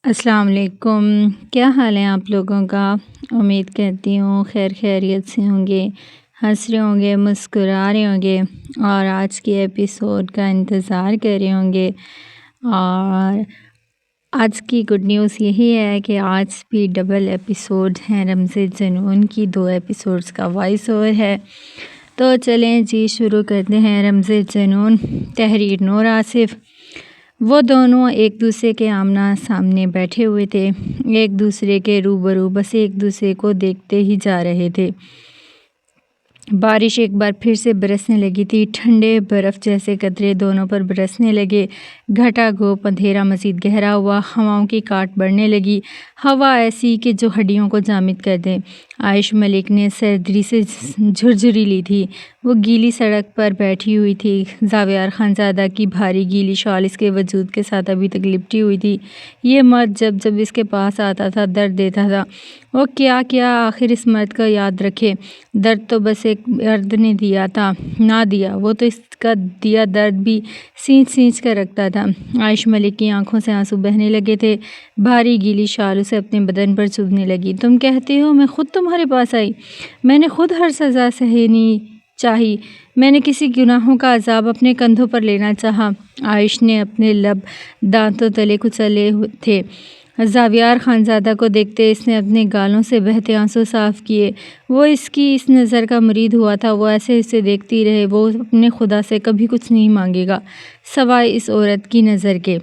السلام علیکم، کیا حال ہے آپ لوگوں کا؟ امید کرتی ہوں خیریت سے ہوں گے، ہنس رہے ہوں گے، مسکرا رہے ہوں گے اور آج کے ایپیسوڈ کا انتظار کر رہے ہوں گے۔ اور آج کی گڈ نیوز یہی ہے کہ آج بھی ڈبل ایپیسوڈ ہیں رمز جنون کی، 2 ایپیسوڈز کا وائس اوور ہے۔ تو چلیں جی شروع کرتے ہیں۔ رمز جنون، تحریر نور آصف۔ وہ دونوں ایک دوسرے کے آمنے سامنے بیٹھے ہوئے تھے، ایک دوسرے کے روبرو، بس ایک دوسرے کو دیکھتے ہی جا رہے تھے۔ بارش ایک بار پھر سے برسنے لگی تھی، ٹھنڈے برف جیسے قطرے دونوں پر برسنے لگے۔ گھٹا گھوپ اندھیرا مزید گہرا ہوا، ہواؤں کی کاٹ بڑھنے لگی، ہوا ایسی کہ جو ہڈیوں کو جامد کر دے۔ عائشہ ملک نے سردی سے جھرجھری لی تھی، وہ گیلی سڑک پر بیٹھی ہوئی تھی۔ زاویار خانزادہ کی بھاری گیلی شال اس کے وجود کے ساتھ ابھی تک لپٹی ہوئی تھی۔ یہ مرد جب جب اس کے پاس آتا تھا درد دیتا تھا۔ وہ کیا آخر اس مرد کا یاد رکھے؟ درد تو بس ایک مرد نے دیا تھا، نہ دیا، وہ تو اس کا دیا درد بھی سینچ کر رکھتا تھا۔ عائشہ ملک کی آنکھوں سے آنسو بہنے لگے تھے، بھاری گیلی شال اسے اپنے بدن پر چبھنے لگی۔ تم کہتے ہو میں خود تمہارے پاس آئی، میں نے خود ہر سزا سہنی چاہی، میں نے کسی گناہوں کا عذاب اپنے کندھوں پر لینا چاہا۔ عائشہ نے اپنے لب دانتوں تلے کچلے تھے۔ زاویار خانزادہ کو دیکھتے اس نے اپنے گالوں سے بہتے آنسو صاف کیے۔ وہ اس کی اس نظر کا مرید ہوا تھا، وہ ایسے اسے دیکھتی رہے۔ وہ اپنے خدا سے کبھی کچھ نہیں مانگے گا سوائے اس عورت کی نظر کے۔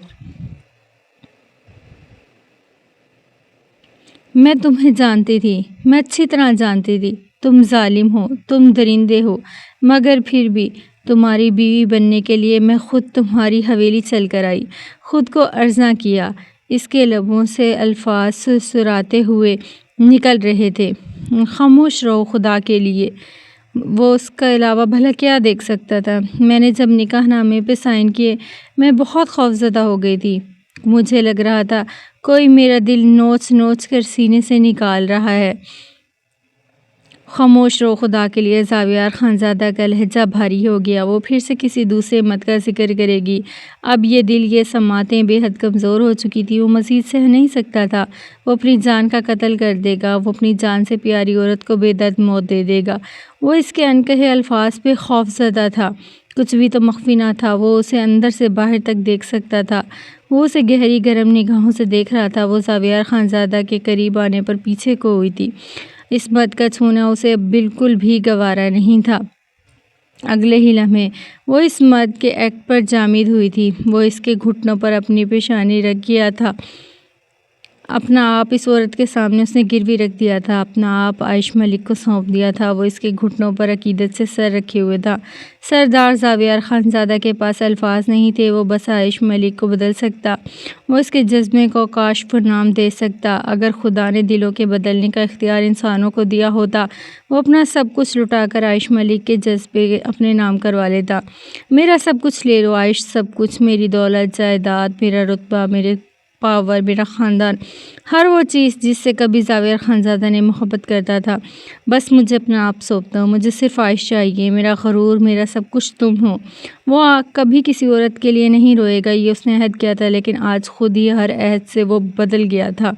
میں تمہیں جانتی تھی، میں اچھی طرح جانتی تھی، تم ظالم ہو، تم درندے ہو، مگر پھر بھی تمہاری بیوی بننے کے لیے میں خود تمہاری حویلی چل کر آئی، خود کو عرضاں کیا۔ اس کے لبوں سے الفاظ سرسراتے ہوئے نکل رہے تھے۔ خاموش رہو خدا کے لیے، وہ اس کے علاوہ بھلا کیا دیکھ سکتا تھا؟ میں نے جب نکاح نامے پہ سائن کیے میں بہت خوفزدہ ہو گئی تھی، مجھے لگ رہا تھا کوئی میرا دل نوچ کر سینے سے نکال رہا ہے۔ خاموش رہو خدا کے لیے۔ زاویار خانزادہ کا لہجہ بھاری ہو گیا، وہ پھر سے کسی دوسرے مرد کا ذکر کرے گی۔ اب یہ دل، یہ سماعتیں بے حد کمزور ہو چکی تھی، وہ مزید سہ نہیں سکتا تھا۔ وہ اپنی جان کا قتل کر دے گا، وہ اپنی جان سے پیاری عورت کو بے درد موت دے دے گا۔ وہ اس کے انکہے الفاظ پہ خوفزدہ تھا، کچھ بھی تو مخفی نہ تھا، وہ اسے اندر سے باہر تک دیکھ سکتا تھا۔ وہ اسے گہری گرم نگاہوں سے دیکھ رہا تھا۔ وہ زاویار خانزادہ کے قریب آنے پر پیچھے کو ہوئی تھی، اس مرد کا چھونا اسے اب بالکل بھی گوارا نہیں تھا۔ اگلے ہی لمحے وہ اس مرد کے ایکٹ پر جامد ہوئی تھی، وہ اس کے گھٹنوں پر اپنی پیشانی رکھ گیا تھا، اپنا آپ اس عورت کے سامنے اس نے گروی رکھ دیا تھا، اپنا آپ عائشہ ملک کو سونپ دیا تھا۔ وہ اس کے گھٹنوں پر عقیدت سے سر رکھے ہوئے تھا۔ سردار زاویار خانزادہ کے پاس الفاظ نہیں تھے، وہ بس عائشہ ملک کو بدل سکتا، وہ اس کے جذبے کو کاشف و نام دے سکتا۔ اگر خدا نے دلوں کے بدلنے کا اختیار انسانوں کو دیا ہوتا، وہ اپنا سب کچھ لٹا کر عائشہ ملک کے جذبے اپنے نام کروا لیتا۔ میرا سب کچھ لے لو عائشہ، سب کچھ، میری دولت، جائیداد، میرا رتبہ، میرے پاور، میرا خاندان، ہر وہ چیز جس سے کبھی زاویار خانزادہ نے محبت کرتا تھا، بس مجھے اپنا آپ سونپ دو، مجھے صرف عائشہ چاہیے، میرا غرور، میرا سب کچھ تم ہو۔ وہ کبھی کسی عورت کے لیے نہیں روئے گا، یہ اس نے عہد کیا تھا، لیکن آج خود ہی ہر عہد سے وہ بدل گیا تھا۔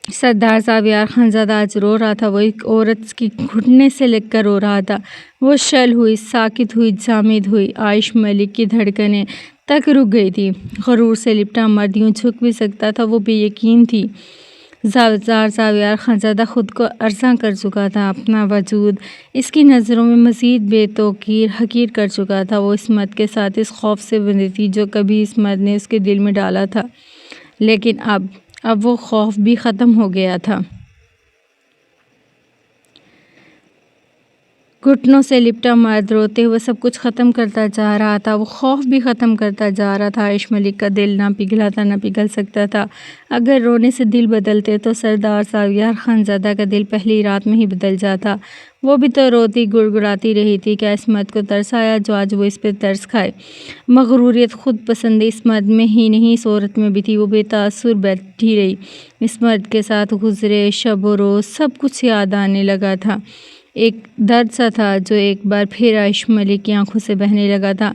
سردار زاویار خانزادہ آج رو رہا تھا، وہ ایک عورت کی گھٹنے سے لگ کر رو رہا تھا۔ وہ شل ہوئی، ساکت ہوئی، جامد ہوئی۔ عائشہ ملک کی دھڑکنیں تک رک گئی تھی۔ غرور سے لپٹا مرد یوں جھک بھی سکتا تھا، وہ بے یقین تھی۔ زاویار خانزادہ خود کو عرضاں کر چکا تھا، اپنا وجود اس کی نظروں میں مزید بے توقیر حقیر کر چکا تھا۔ وہ اس مرد کے ساتھ اس خوف سے بندھی تھی جو کبھی اس مرد نے اس کے دل میں ڈالا تھا، لیکن اب وہ خوف بھی ختم ہو گیا تھا۔ گھٹنوں سے لپٹا مرد روتے ہوئے سب کچھ ختم کرتا جا رہا تھا، وہ خوف بھی ختم کرتا جا رہا تھا۔ عائشہ ملک کا دل نہ پگھلا تھا، نہ پگھل سکتا تھا۔ اگر رونے سے دل بدلتے تو سردار زاویار خانزادہ کا دل پہلی رات میں ہی بدل جاتا۔ وہ بھی تو روتی گڑگڑاتی رہی تھی، کیا اس مرد کو ترس آیا جو آج وہ اس پہ ترس کھائے؟ مغروریت، خود پسندی اس مرد میں ہی نہیں اس عورت میں بھی تھی۔ وہ بے تاثر بیٹھی رہی، اس مرد کے ساتھ گزرے شب و روز سب کچھ یاد آنے لگا تھا۔ ایک درد سا تھا جو ایک بار پھر عائشہ ملک کی آنکھوں سے بہنے لگا تھا۔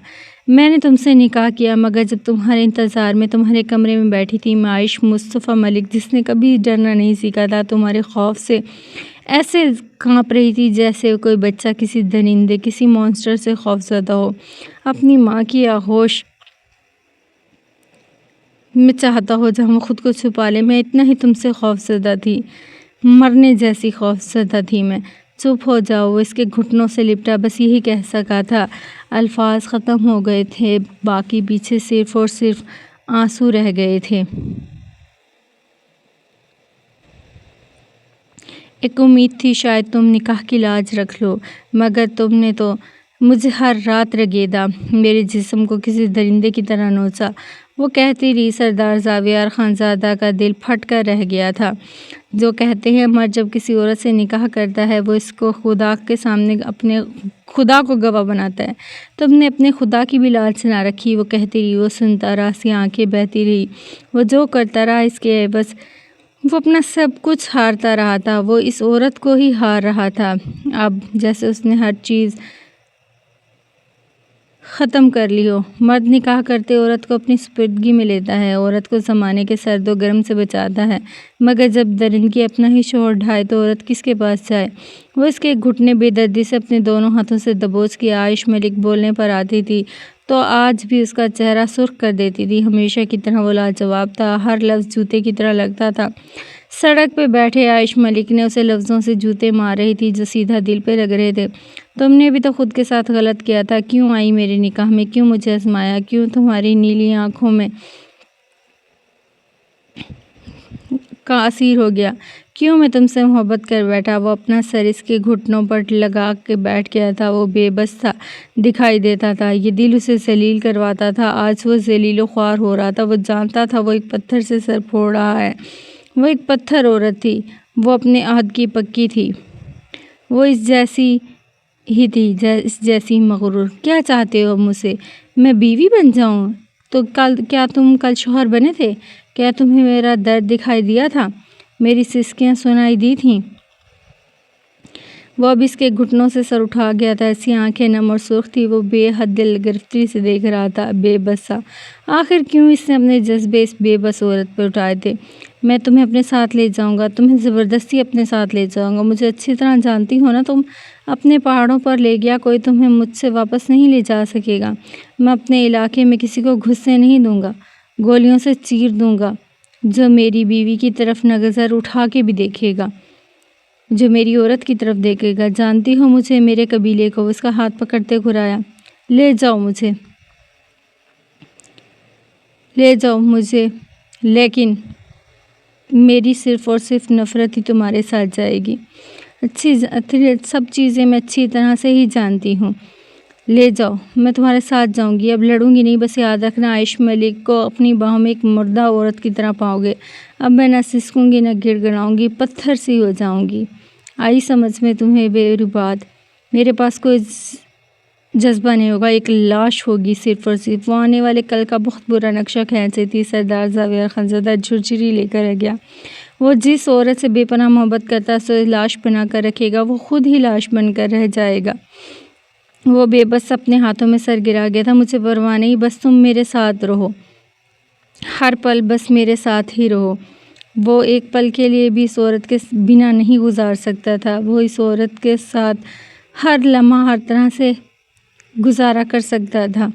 میں نے تم سے نکاح کیا، مگر جب تمہارے انتظار میں تمہارے کمرے میں بیٹھی تھی میں عائش مصطفیٰ ملک، جس نے کبھی ڈرنا نہیں سیکھا تھا، تمہارے خوف سے ایسے کانپ رہی تھی جیسے کوئی بچہ کسی درندے، کسی مونسٹر سے خوف زدہ ہو۔ اپنی ماں کی آغوش میں چاہتا ہو جہاں خود کو چھپا لے، میں اتنا ہی تم سے خوف زدہ تھی، مرنے جیسی خوف زدہ تھی میں۔ چپ ہو جاؤ، وہ اس کے گھٹنوں سے لپٹا، بس یہی کہہ سکا تھا۔ الفاظ ختم ہو گئے تھے، باقی پیچھے صرف اور صرف آنسو رہ گئے تھے۔ ایک امید تھی شاید تم نکاح کی لاج رکھ لو، مگر تم نے تو مجھے ہر رات رگیدا، میرے جسم کو کسی درندے کی طرح نوچا۔ وہ کہتی رہی۔ سردار زاویار خانزادہ کا دل پھٹ کر رہ گیا تھا۔ جو کہتے ہیں مرد جب کسی عورت سے نکاح کرتا ہے وہ اس کو خدا کے سامنے اپنے خدا کو گواہ بناتا ہے۔ تم نے اپنے خدا کی بھی لالچ نہ رکھی، وہ کہتی رہی۔ وہ سنتا رہا، سی آنکھیں بہتی رہی۔ وہ جو کرتا رہا اس کے عوض وہ اپنا سب کچھ ہارتا رہا تھا، وہ اس عورت کو ہی ہار رہا تھا۔ اب جیسے اس نے ہر چیز ختم کر لی ہو۔ مرد نکاح کرتے عورت کو اپنی سپردگی میں لیتا ہے، عورت کو زمانے کے سرد و گرم سے بچاتا ہے، مگر جب درندگی اپنا ہی شوہر ڈھائے تو عورت کس کے پاس جائے؟ وہ اس کے گھٹنے بے دردی سے اپنے دونوں ہاتھوں سے دبوچ کے عائش ملک بولنے پر آتی تھی تو آج بھی اس کا چہرہ سرخ کر دیتی تھی۔ ہمیشہ کی طرح وہ لاجواب تھا، ہر لفظ جوتے کی طرح لگتا تھا۔ سڑک پہ بیٹھے عائش ملک نے اسے لفظوں سے جوتے مار رہی تھی جو سیدھا دل پہ لگ رہے تھے۔ تم نے بھی تو خود کے ساتھ غلط کیا تھا، کیوں آئی میرے نکاح میں، کیوں مجھے آزمایا، کیوں تمہاری نیلی آنکھوں میں کا اسیر ہو گیا، کیوں میں تم سے محبت کر بیٹھا۔ وہ اپنا سر اس کے گھٹنوں پر لگا کے بیٹھ گیا تھا، وہ بے بس تھا، دکھائی دیتا تھا، یہ دل اسے ذلیل کرواتا تھا۔ آج وہ ذلیل و خوار ہو رہا تھا، وہ جانتا تھا وہ ایک پتھر سے سر پھوڑ رہا ہے۔ وہ ایک پتھر عورت تھی، وہ اپنے عہد کی پکی تھی، وہ اس جیسی ہی تھی، اس جیسی مغرور۔ کیا چاہتے ہو مجھ سے؟ میں بیوی بن جاؤں؟ تو کیا تم کل شوہر بنے تھے؟ کیا تمہیں میرا درد دکھائی دیا تھا، میری سسکیاں سنائی دی تھیں؟ وہ اب اس کے گھٹنوں سے سر اٹھا گیا تھا، ایسی آنکھیں نم اور سرخ تھی، وہ بے حد دل گرفتی سے دیکھ رہا تھا، بے بس سا۔ آخر کیوں اس نے اپنے جذبے اس بے بس عورت پہ اٹھائے تھے؟ میں تمہیں اپنے ساتھ لے جاؤں گا، تمہیں زبردستی اپنے ساتھ لے جاؤں گا، مجھے اچھی طرح جانتی ہو نا تم، اپنے پہاڑوں پر لے گیا کوئی تمہیں مجھ سے واپس نہیں لے جا سکے گا۔ میں اپنے علاقے میں کسی کو گھسنے نہیں دوں گا، گولیوں سے چیر دوں گا جو میری بیوی کی طرف نظر اٹھا کے بھی دیکھے گا، جو میری عورت کی طرف دیکھے گا۔ جانتی ہو مجھے، میرے قبیلے کو؟ اس کا ہاتھ پکڑتے گھرایا۔ لے جاؤ مجھے، لے جاؤ مجھے، لیکن میری صرف اور صرف نفرت ہی تمہارے ساتھ جائے گی۔ سب چیزیں میں اچھی طرح سے ہی جانتی ہوں۔ لے جاؤ، میں تمہارے ساتھ جاؤں گی، اب لڑوں گی نہیں، بس یاد رکھنا عائش ملک کو اپنی باہوں میں ایک مردہ عورت کی طرح پاؤ گے۔ اب میں نہ سسکوں گی نہ گڑ گڑاؤں گی، پتھر سی ہو جاؤں گی۔ آئی سمجھ میں تمہیں بے روبات؟ میرے پاس کوئی جذبہ نہیں ہوگا، ایک لاش ہوگی صرف اور صرف۔ وہ آنے والے کل کا بہت برا نقشہ کھینچ رہی تھی۔ سردار زاویار خانزادہ جھرجھری لے کر رہ گیا۔ وہ جس عورت سے بے پناہ محبت کرتا اسے لاش بنا کر رکھے گا، وہ خود ہی لاش بن کر رہ جائے گا۔ وہ بے بس اپنے ہاتھوں میں سر گرا گیا تھا۔ مجھے پرواہ نہیں، بس تم میرے ساتھ رہو، ہر پل بس میرے ساتھ ہی رہو۔ وہ ایک پل کے لیے بھی اس عورت کے بنا نہیں گزار سکتا تھا، وہ اس عورت کے ساتھ ہر لمحہ ہر طرح سے گزارا کر سکتا تھا۔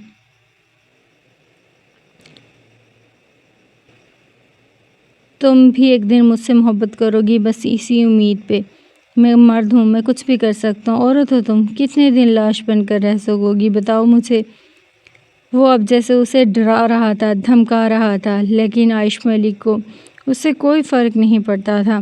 تم بھی ایک دن مجھ سے محبت کرو گی، بس اسی امید پہ۔ میں مرد ہوں، میں کچھ بھی کر سکتا ہوں، عورت ہو تم، کتنے دن لاش بن کر رہ سکو گی بتاؤ مجھے۔ وہ اب جیسے اسے ڈرا رہا تھا، دھمکا رہا تھا، لیکن عائش ملک کو اس سے کوئی فرق نہیں پڑتا تھا۔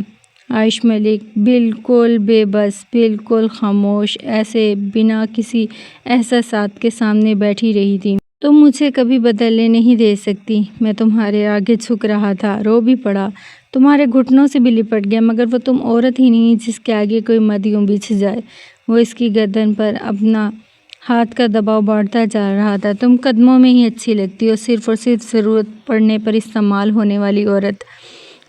عائش ملک بالکل بے بس، بالکل خاموش، ایسے بنا کسی احساسات کے سامنے بیٹھی رہی تھی۔ تم مجھے کبھی بدلنے نہیں دے سکتی۔ میں تمہارے آگے جھک رہا تھا، رو بھی پڑا، تمہارے گھٹنوں سے بھی لپٹ گیا، مگر وہ تم عورت ہی نہیں جس کے آگے کوئی مرد یوں بچھ جائے۔ وہ اس کی گردن پر اپنا ہاتھ کا دباؤ بانٹتا جا رہا تھا۔ تم قدموں میں ہی اچھی لگتی ہو، صرف اور صرف ضرورت پڑنے پر استعمال ہونے والی عورت،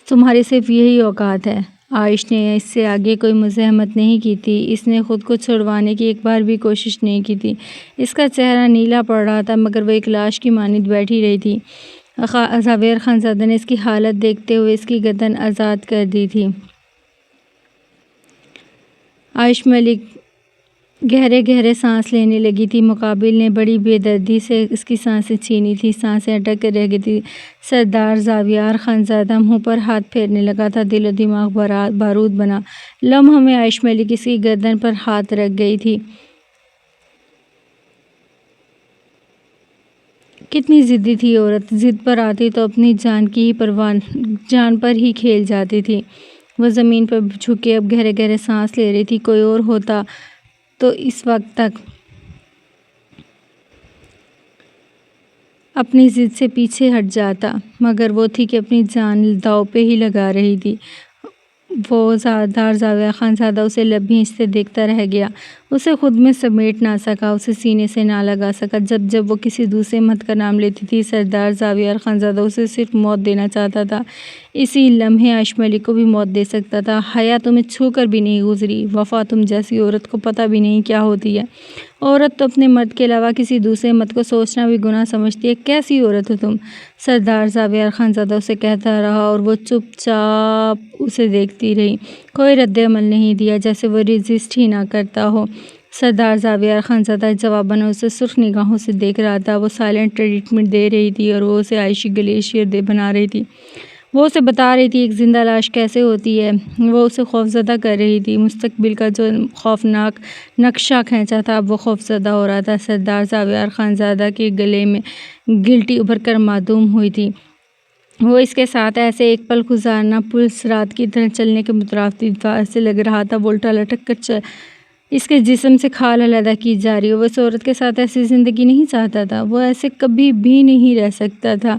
تمہاری صرف یہی اوقات ہے۔ عائش نے اس سے آگے کوئی مزاحمت نہیں کی تھی۔ اس نے خود کو چھڑوانے کی ایک بار بھی کوشش نہیں کی تھی۔ اس کا چہرہ نیلا پڑ رہا تھا مگر وہ ایک لاش کی مانند بیٹھی رہی تھی۔ زاویہ خانزادہ نے اس کی حالت دیکھتے ہوئے اس کی گردن آزاد کر دی تھی۔ عائش ملک گہرے گہرے سانس لینے لگی تھی۔ مقابل نے بڑی بے دردی سے اس کی سانسیں چھینی تھی۔ سانسیں اٹک کر رہ گئی تھی۔ سردار زاویار خانزادہ منہ پر ہاتھ پھیرنے لگا تھا۔ دل و دماغ بارود بنا۔ لمحوں میں عائش ملک اس کی گردن پر ہاتھ رکھ گئی تھی۔ کتنی ضدی تھی عورت، ضد پر آتی تو اپنی جان پر ہی کھیل جاتی تھی۔ وہ زمین پر جھکے اب گہرے گہرے سانس لے رہی تھی۔ کوئی اور ہوتا تو اس وقت تک اپنی ضد سے پیچھے ہٹ جاتا، مگر وہ تھی کہ اپنی جان داؤ پہ ہی لگا رہی تھی۔ وہ سردار زاویہ خانزادہ اسے لب بھینچتے دیکھتا رہ گیا۔ اسے خود میں سمیٹ نہ سکا، اسے سینے سے نہ لگا سکا۔ جب وہ کسی دوسرے مرد کا نام لیتی تھی، سردار زاویہ خانزادہ اسے صرف موت دینا چاہتا تھا۔ اسی لمحے عائش ملک کو بھی موت دے سکتا تھا۔ حیا تمہیں چھو کر بھی نہیں گزری۔ وفا تم جیسی عورت کو پتہ بھی نہیں کیا ہوتی ہے۔ عورت تو اپنے مرد کے علاوہ کسی دوسرے مرد کو سوچنا بھی گناہ سمجھتی ہے۔ کیسی عورت ہو تم؟ سردار زاویہ خانزادہ اسے کہتا رہا اور وہ چپ چاپ اسے دیکھتی رہی۔ کوئی رد عمل نہیں دیا، جیسے وہ رجسٹ ہی نہ کرتا ہو۔ سردار زاویہ خانزادہ جواباً اسے سرخ نگاہوں سے دیکھ رہا تھا۔ وہ سائلنٹ ٹریٹمنٹ دے رہی تھی اور وہ اسے عائشی گلیشیئر بنا رہی تھی۔ وہ اسے بتا رہی تھی ایک زندہ لاش کیسے ہوتی ہے۔ وہ اسے خوفزدہ کر رہی تھی۔ مستقبل کا جو خوفناک نقشہ کھینچا تھا اب وہ خوفزدہ ہو رہا تھا۔ سردار زاویہ خانزادہ کے گلے میں گلٹی ابھر کر معدوم ہوئی تھی۔ وہ اس کے ساتھ ایسے ایک پل گزارنا پلس رات کی طرح چلنے کے مترادف تھا۔ ایسے لگ رہا تھا وہ الٹا لٹک کر اس کے جسم سے کھال علیحدہ کی جا رہی ہو۔ وہ اس عورت کے ساتھ ایسی زندگی نہیں چاہتا تھا۔ وہ ایسے کبھی بھی نہیں رہ سکتا تھا۔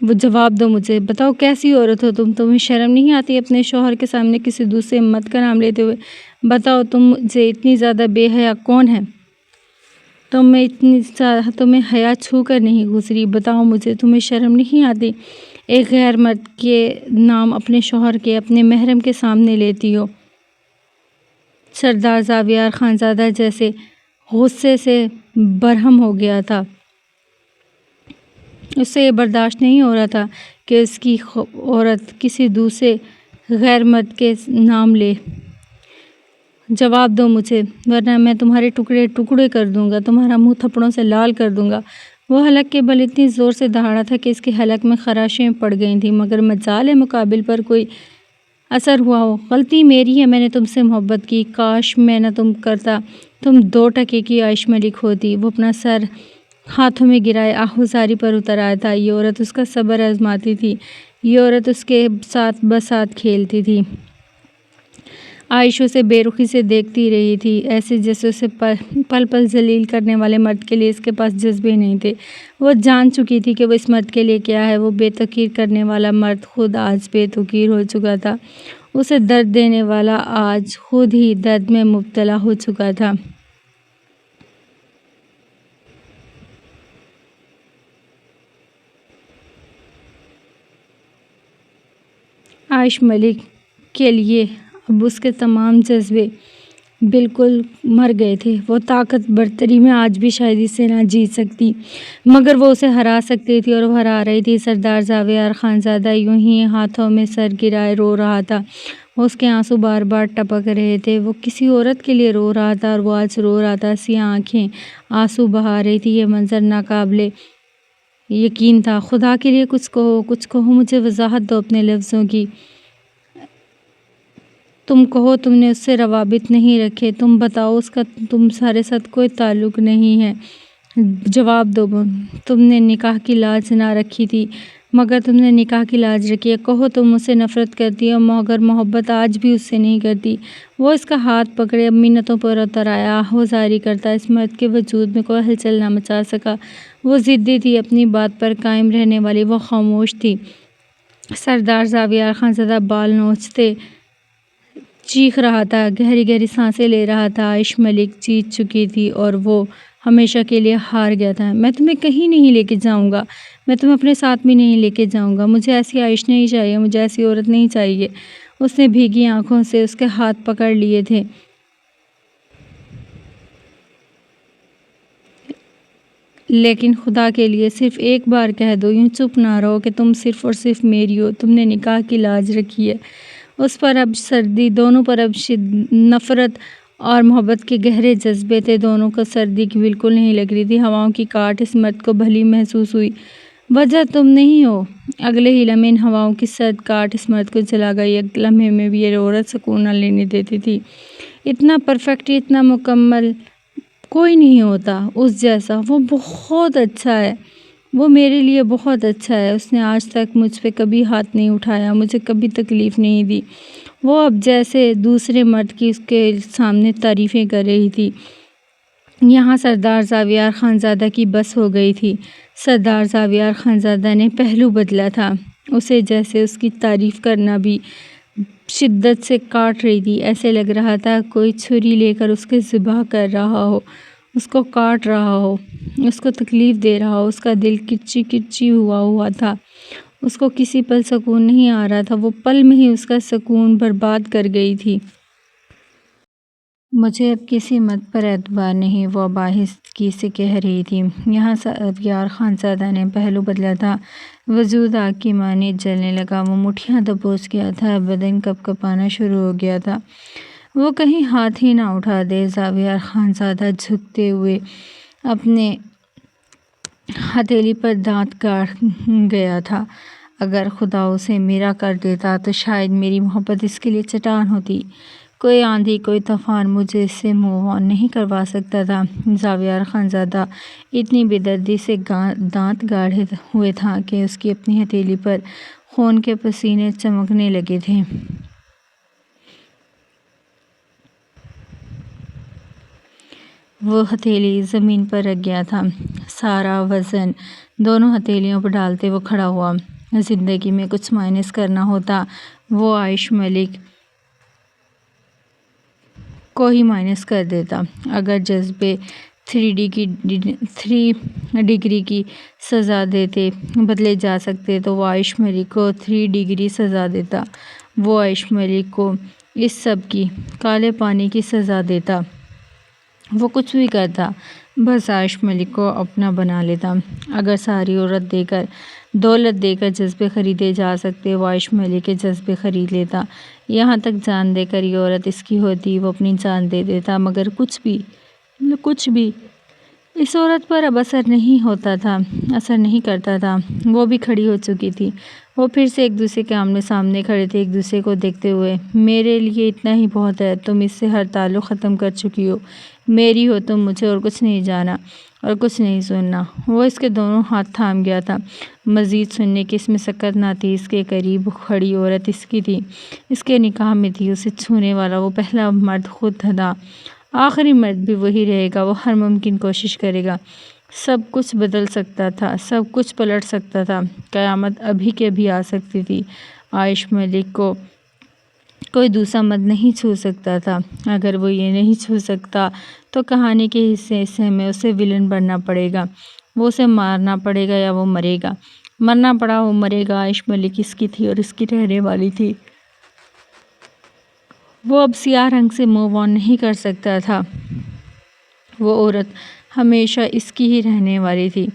وہ جواب دو مجھے، بتاؤ کیسی عورت ہو تم؟ تمہیں شرم نہیں آتی اپنے شوہر کے سامنے کسی دوسرے مرد کا نام لیتے ہوئے؟ بتاؤ تم سے اتنی زیادہ بے حیا کون ہے؟ تمہیں حیا چھو کر نہیں گزری؟ بتاؤ مجھے، تمہیں شرم نہیں آتی؟ ایک غیر مرد کے نام اپنے شوہر کے، اپنے محرم کے سامنے لیتی ہو۔ سردار زاویہ خانزادہ جیسے غصے سے برہم ہو گیا تھا۔ اس سے یہ برداشت نہیں ہو رہا تھا کہ اس کی عورت کسی دوسرے غیر مرد کے نام لے۔ جواب دو مجھے، ورنہ میں تمہارے ٹکڑے ٹکڑے کر دوں گا، تمہارا منہ تھپڑوں سے لال کر دوں گا۔ وہ حلق کے بل اتنی زور سے دہاڑا تھا کہ اس کے حلق میں خراشیں پڑ گئی تھیں، مگر مجال مقابل پر کوئی اثر ہوا ہو۔ غلطی میری ہے، میں نے تم سے محبت کی، کاش میں نہ تم کرتا، تم 2 ٹکے کی عائش ملک ہوتی۔ وہ اپنا سر ہاتھوں میں گرائے آہوزاری پر اتر آیا تھا۔ یہ عورت اس کا صبر آزماتی تھی، یہ عورت اس کے ساتھ بساتھ کھیلتی تھی۔ عائش اسے بے رخی سے دیکھتی رہی تھی، ایسے جیسے اسے پل پل ذلیل کرنے والے مرد کے لیے اس کے پاس جذبے نہیں تھے۔ وہ جان چکی تھی کہ وہ اس مرد کے لیے کیا ہے۔ وہ بے توقیر کرنے والا مرد خود آج بے توقیر ہو چکا تھا۔ اسے درد دینے والا آج خود ہی درد میں مبتلا ہو چکا تھا۔ عائش ملک کے لیے اب اس کے تمام جذبے بالکل مر گئے تھے۔ وہ طاقت برتری میں آج بھی شاید اس سے نہ جیت سکتی، مگر وہ اسے ہرا سکتی تھی اور وہ ہرا رہی تھی۔ سردار زاویہ خانزادہ یوں ہی ہاتھوں میں سر گرائے رو رہا تھا۔ اس کے آنسو بار بار ٹپک رہے تھے۔ وہ کسی عورت کے لیے رو رہا تھا اور وہ آج رو رہا تھا۔ سیاہ آنکھیں آنسو بہا رہی تھی۔ یہ منظر ناقابل یقین تھا۔ خدا کے لیے کچھ کہو، کچھ کہو، مجھے وضاحت دو اپنے لفظوں کی۔ تم کہو تم نے اس سے روابط نہیں رکھے، تم بتاؤ اس کا تمہارے ساتھ کوئی تعلق نہیں ہے۔ جواب دو، تم نے نکاح کی لاج نہ رکھی تھی مگر تم نے نکاح کی لاج رکھی ہے۔ کہو تم اسے نفرت کرتی ہو مگر محبت آج بھی اس سے نہیں کرتی۔ وہ اس کا ہاتھ پکڑے اب منتوں پر اتر آیا، آہوزاری کرتا۔ اس مرد کے وجود میں کوئی ہلچل نہ مچا سکا۔ وہ ضدی تھی، اپنی بات پر قائم رہنے والی۔ وہ خاموش تھی۔ سردار زاویہ خانزادہ بال نوچتے چیخ رہا تھا، گہری گہری سانسیں لے رہا تھا۔ عائش ملک جیت چکی تھی اور وہ ہمیشہ کے لیے ہار گیا تھا۔ میں تمہیں کہیں نہیں لے کے جاؤں گا، میں تمہیں اپنے ساتھ بھی نہیں لے کے جاؤں گا۔ مجھے ایسی عائش نہیں چاہیے، مجھے ایسی عورت نہیں چاہیے۔ اس نے بھیگی آنکھوں سے اس کے ہاتھ پکڑ لیے تھے۔ لیکن خدا کے لیے صرف ایک بار کہہ دو، یوں چپ نہ رہو کہ تم صرف اور صرف میری ہو، تم نے نکاح کی لاج رکھی ہے۔ اس پر اب سردی، دونوں پر اب نفرت اور محبت کے گہرے جذبے تھے۔ دونوں کو سردی کی بالکل نہیں لگ رہی تھی۔ ہواؤں کی کاٹ اس مرد کو بھلی محسوس ہوئی۔ وجہ تم نہیں ہو۔ اگلے ہی لمحے ان ہواؤں کی سرد کاٹ اس مرد کو جلا گئی۔ ایک لمحے میں بھی یہ عورت سکون نہ لینے دیتی تھی۔ اتنا پرفیکٹ، اتنا مکمل کوئی نہیں ہوتا اس جیسا۔ وہ بہت اچھا ہے، وہ میرے لیے بہت اچھا ہے۔ اس نے آج تک مجھ پہ کبھی ہاتھ نہیں اٹھایا، مجھے کبھی تکلیف نہیں دی۔ وہ اب جیسے دوسرے مرد کی اس کے سامنے تعریفیں کر رہی تھی۔ یہاں سردار زاویار خانزادہ کی بس ہو گئی تھی۔ سردار زاویار خانزادہ نے پہلو بدلا تھا۔ اسے جیسے اس کی تعریف کرنا بھی شدت سے کاٹ رہی تھی۔ ایسے لگ رہا تھا کوئی چھری لے کر اس کے ذبح کر رہا ہو، اس کو کاٹ رہا ہو، اس کو تکلیف دے رہا ہو۔ اس کا دل کرچی کرچی ہوا تھا۔ اس کو کسی پل سکون نہیں آ رہا تھا۔ وہ پل میں ہی اس کا سکون برباد کر گئی تھی۔ مجھے اب کسی مرد پر اعتبار نہیں، وہ اب آہستگی سے کہہ رہی تھی۔ یہاں زاویار خانزادہ نے پہلو بدلا تھا۔ وجود آگ کی مانند جلنے لگا۔ وہ مٹھیاں دبوچ گیا تھا، بدن کپ کپانا شروع ہو گیا تھا۔ وہ کہیں ہاتھ ہی نہ اٹھا دے۔ زاویار خانزادہ جھکتے ہوئے اپنے ہتھیلی پر دانت گاڑ گیا تھا۔ اگر خدا اسے میرا کر دیتا تو شاید میری محبت اس کے لیے چٹان ہوتی۔ کوئی آندھی، کوئی طوفان مجھے اس سے موو آن نہیں کروا سکتا تھا۔ زاویار خانزادہ اتنی بے دردی سے دانت گاڑے ہوئے تھا کہ اس کی اپنی ہتھیلی پر خون کے پسینے چمکنے لگے تھے۔ وہ ہتھیلی زمین پر رکھ گیا تھا۔ سارا وزن دونوں ہتھیلیوں پر ڈالتے وہ کھڑا ہوا۔ زندگی میں کچھ مائنس کرنا ہوتا وہ عائش ملک کو ہی مائنس کر دیتا۔ اگر جذبے 3 ڈگری کی سزا دیتے بدلے جا سکتے تو وہ عائش ملک کو 3 ڈگری سزا دیتا۔ وہ عائش ملک کو اس سب کی کالے پانی کی سزا دیتا۔ وہ کچھ بھی کرتا، بس عائش ملک کو اپنا بنا لیتا۔ اگر ساری دولت دے کر جذبے خریدے جا سکتے، وہ عائش ملک کے جذبے خرید لیتا۔ یہاں تک جان دے کر یہ عورت اس کی ہوتی، وہ اپنی جان دے دیتا، مگر کچھ بھی اس عورت پر اب اثر نہیں کرتا تھا۔ وہ بھی کھڑی ہو چکی تھی۔ وہ پھر سے ایک دوسرے کے آمنے سامنے کھڑے تھے، ایک دوسرے کو دیکھتے ہوئے۔ میرے لیے اتنا ہی بہت ہے، تم اس سے ہر تعلق ختم کر چکی ہو، میری ہو تم، مجھے اور کچھ نہیں جانا اور کچھ نہیں سننا۔ وہ اس کے دونوں ہاتھ تھام گیا تھا۔ مزید سننے کی اس میں سکت نہ تھی۔ اس کے قریب کھڑی عورت اس کی تھی، اس کے نکاح میں تھی۔ اسے چھونے والا وہ پہلا مرد خود تھا، آخری مرد بھی وہی رہے گا۔ وہ ہر ممکن کوشش کرے گا۔ سب کچھ بدل سکتا تھا، سب کچھ پلٹ سکتا تھا۔ قیامت ابھی کے ابھی آ سکتی تھی۔ عائش ملک کو کوئی دوسرا مرد نہیں چھو سکتا تھا۔ اگر وہ یہ نہیں چھو سکتا تو کہانی کے حصے میں اسے ولن بننا پڑے گا۔ وہ اسے مارنا پڑے گا یا وہ مرے گا۔ مرنا پڑا وہ مرے گا۔ عائش ملک اس کی تھی اور اس کی رہنے والی تھی۔ وہ اب سیاہ رنگ سے موو آن نہیں کر سکتا تھا۔ وہ عورت ہمیشہ اس کی ہی رہنے والی تھی۔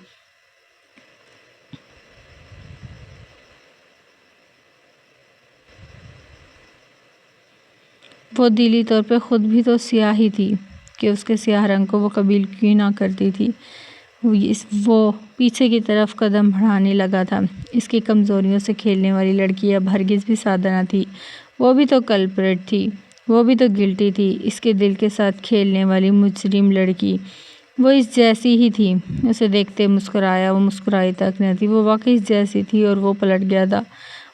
وہ دلی طور پہ خود بھی تو سیاہ ہی تھی کہ اس کے سیاہ رنگ کو وہ قبول کیوں نہ کرتی تھی۔ وہ پیچھے کی طرف قدم بڑھانے لگا تھا۔ اس کی کمزوریوں سے کھیلنے والی لڑکی اب ہرگز بھی سادہ نہ تھی۔ وہ بھی تو کلپریٹ تھی، وہ بھی تو گلٹی تھی۔ اس کے دل کے ساتھ کھیلنے والی مجرم لڑکی وہ اس جیسی ہی تھی۔ اسے دیکھتے مسکرایا، وہ مسکرائی تک نہ تھی، وہ واقعی اس جیسی تھی اور وہ پلٹ گیا تھا۔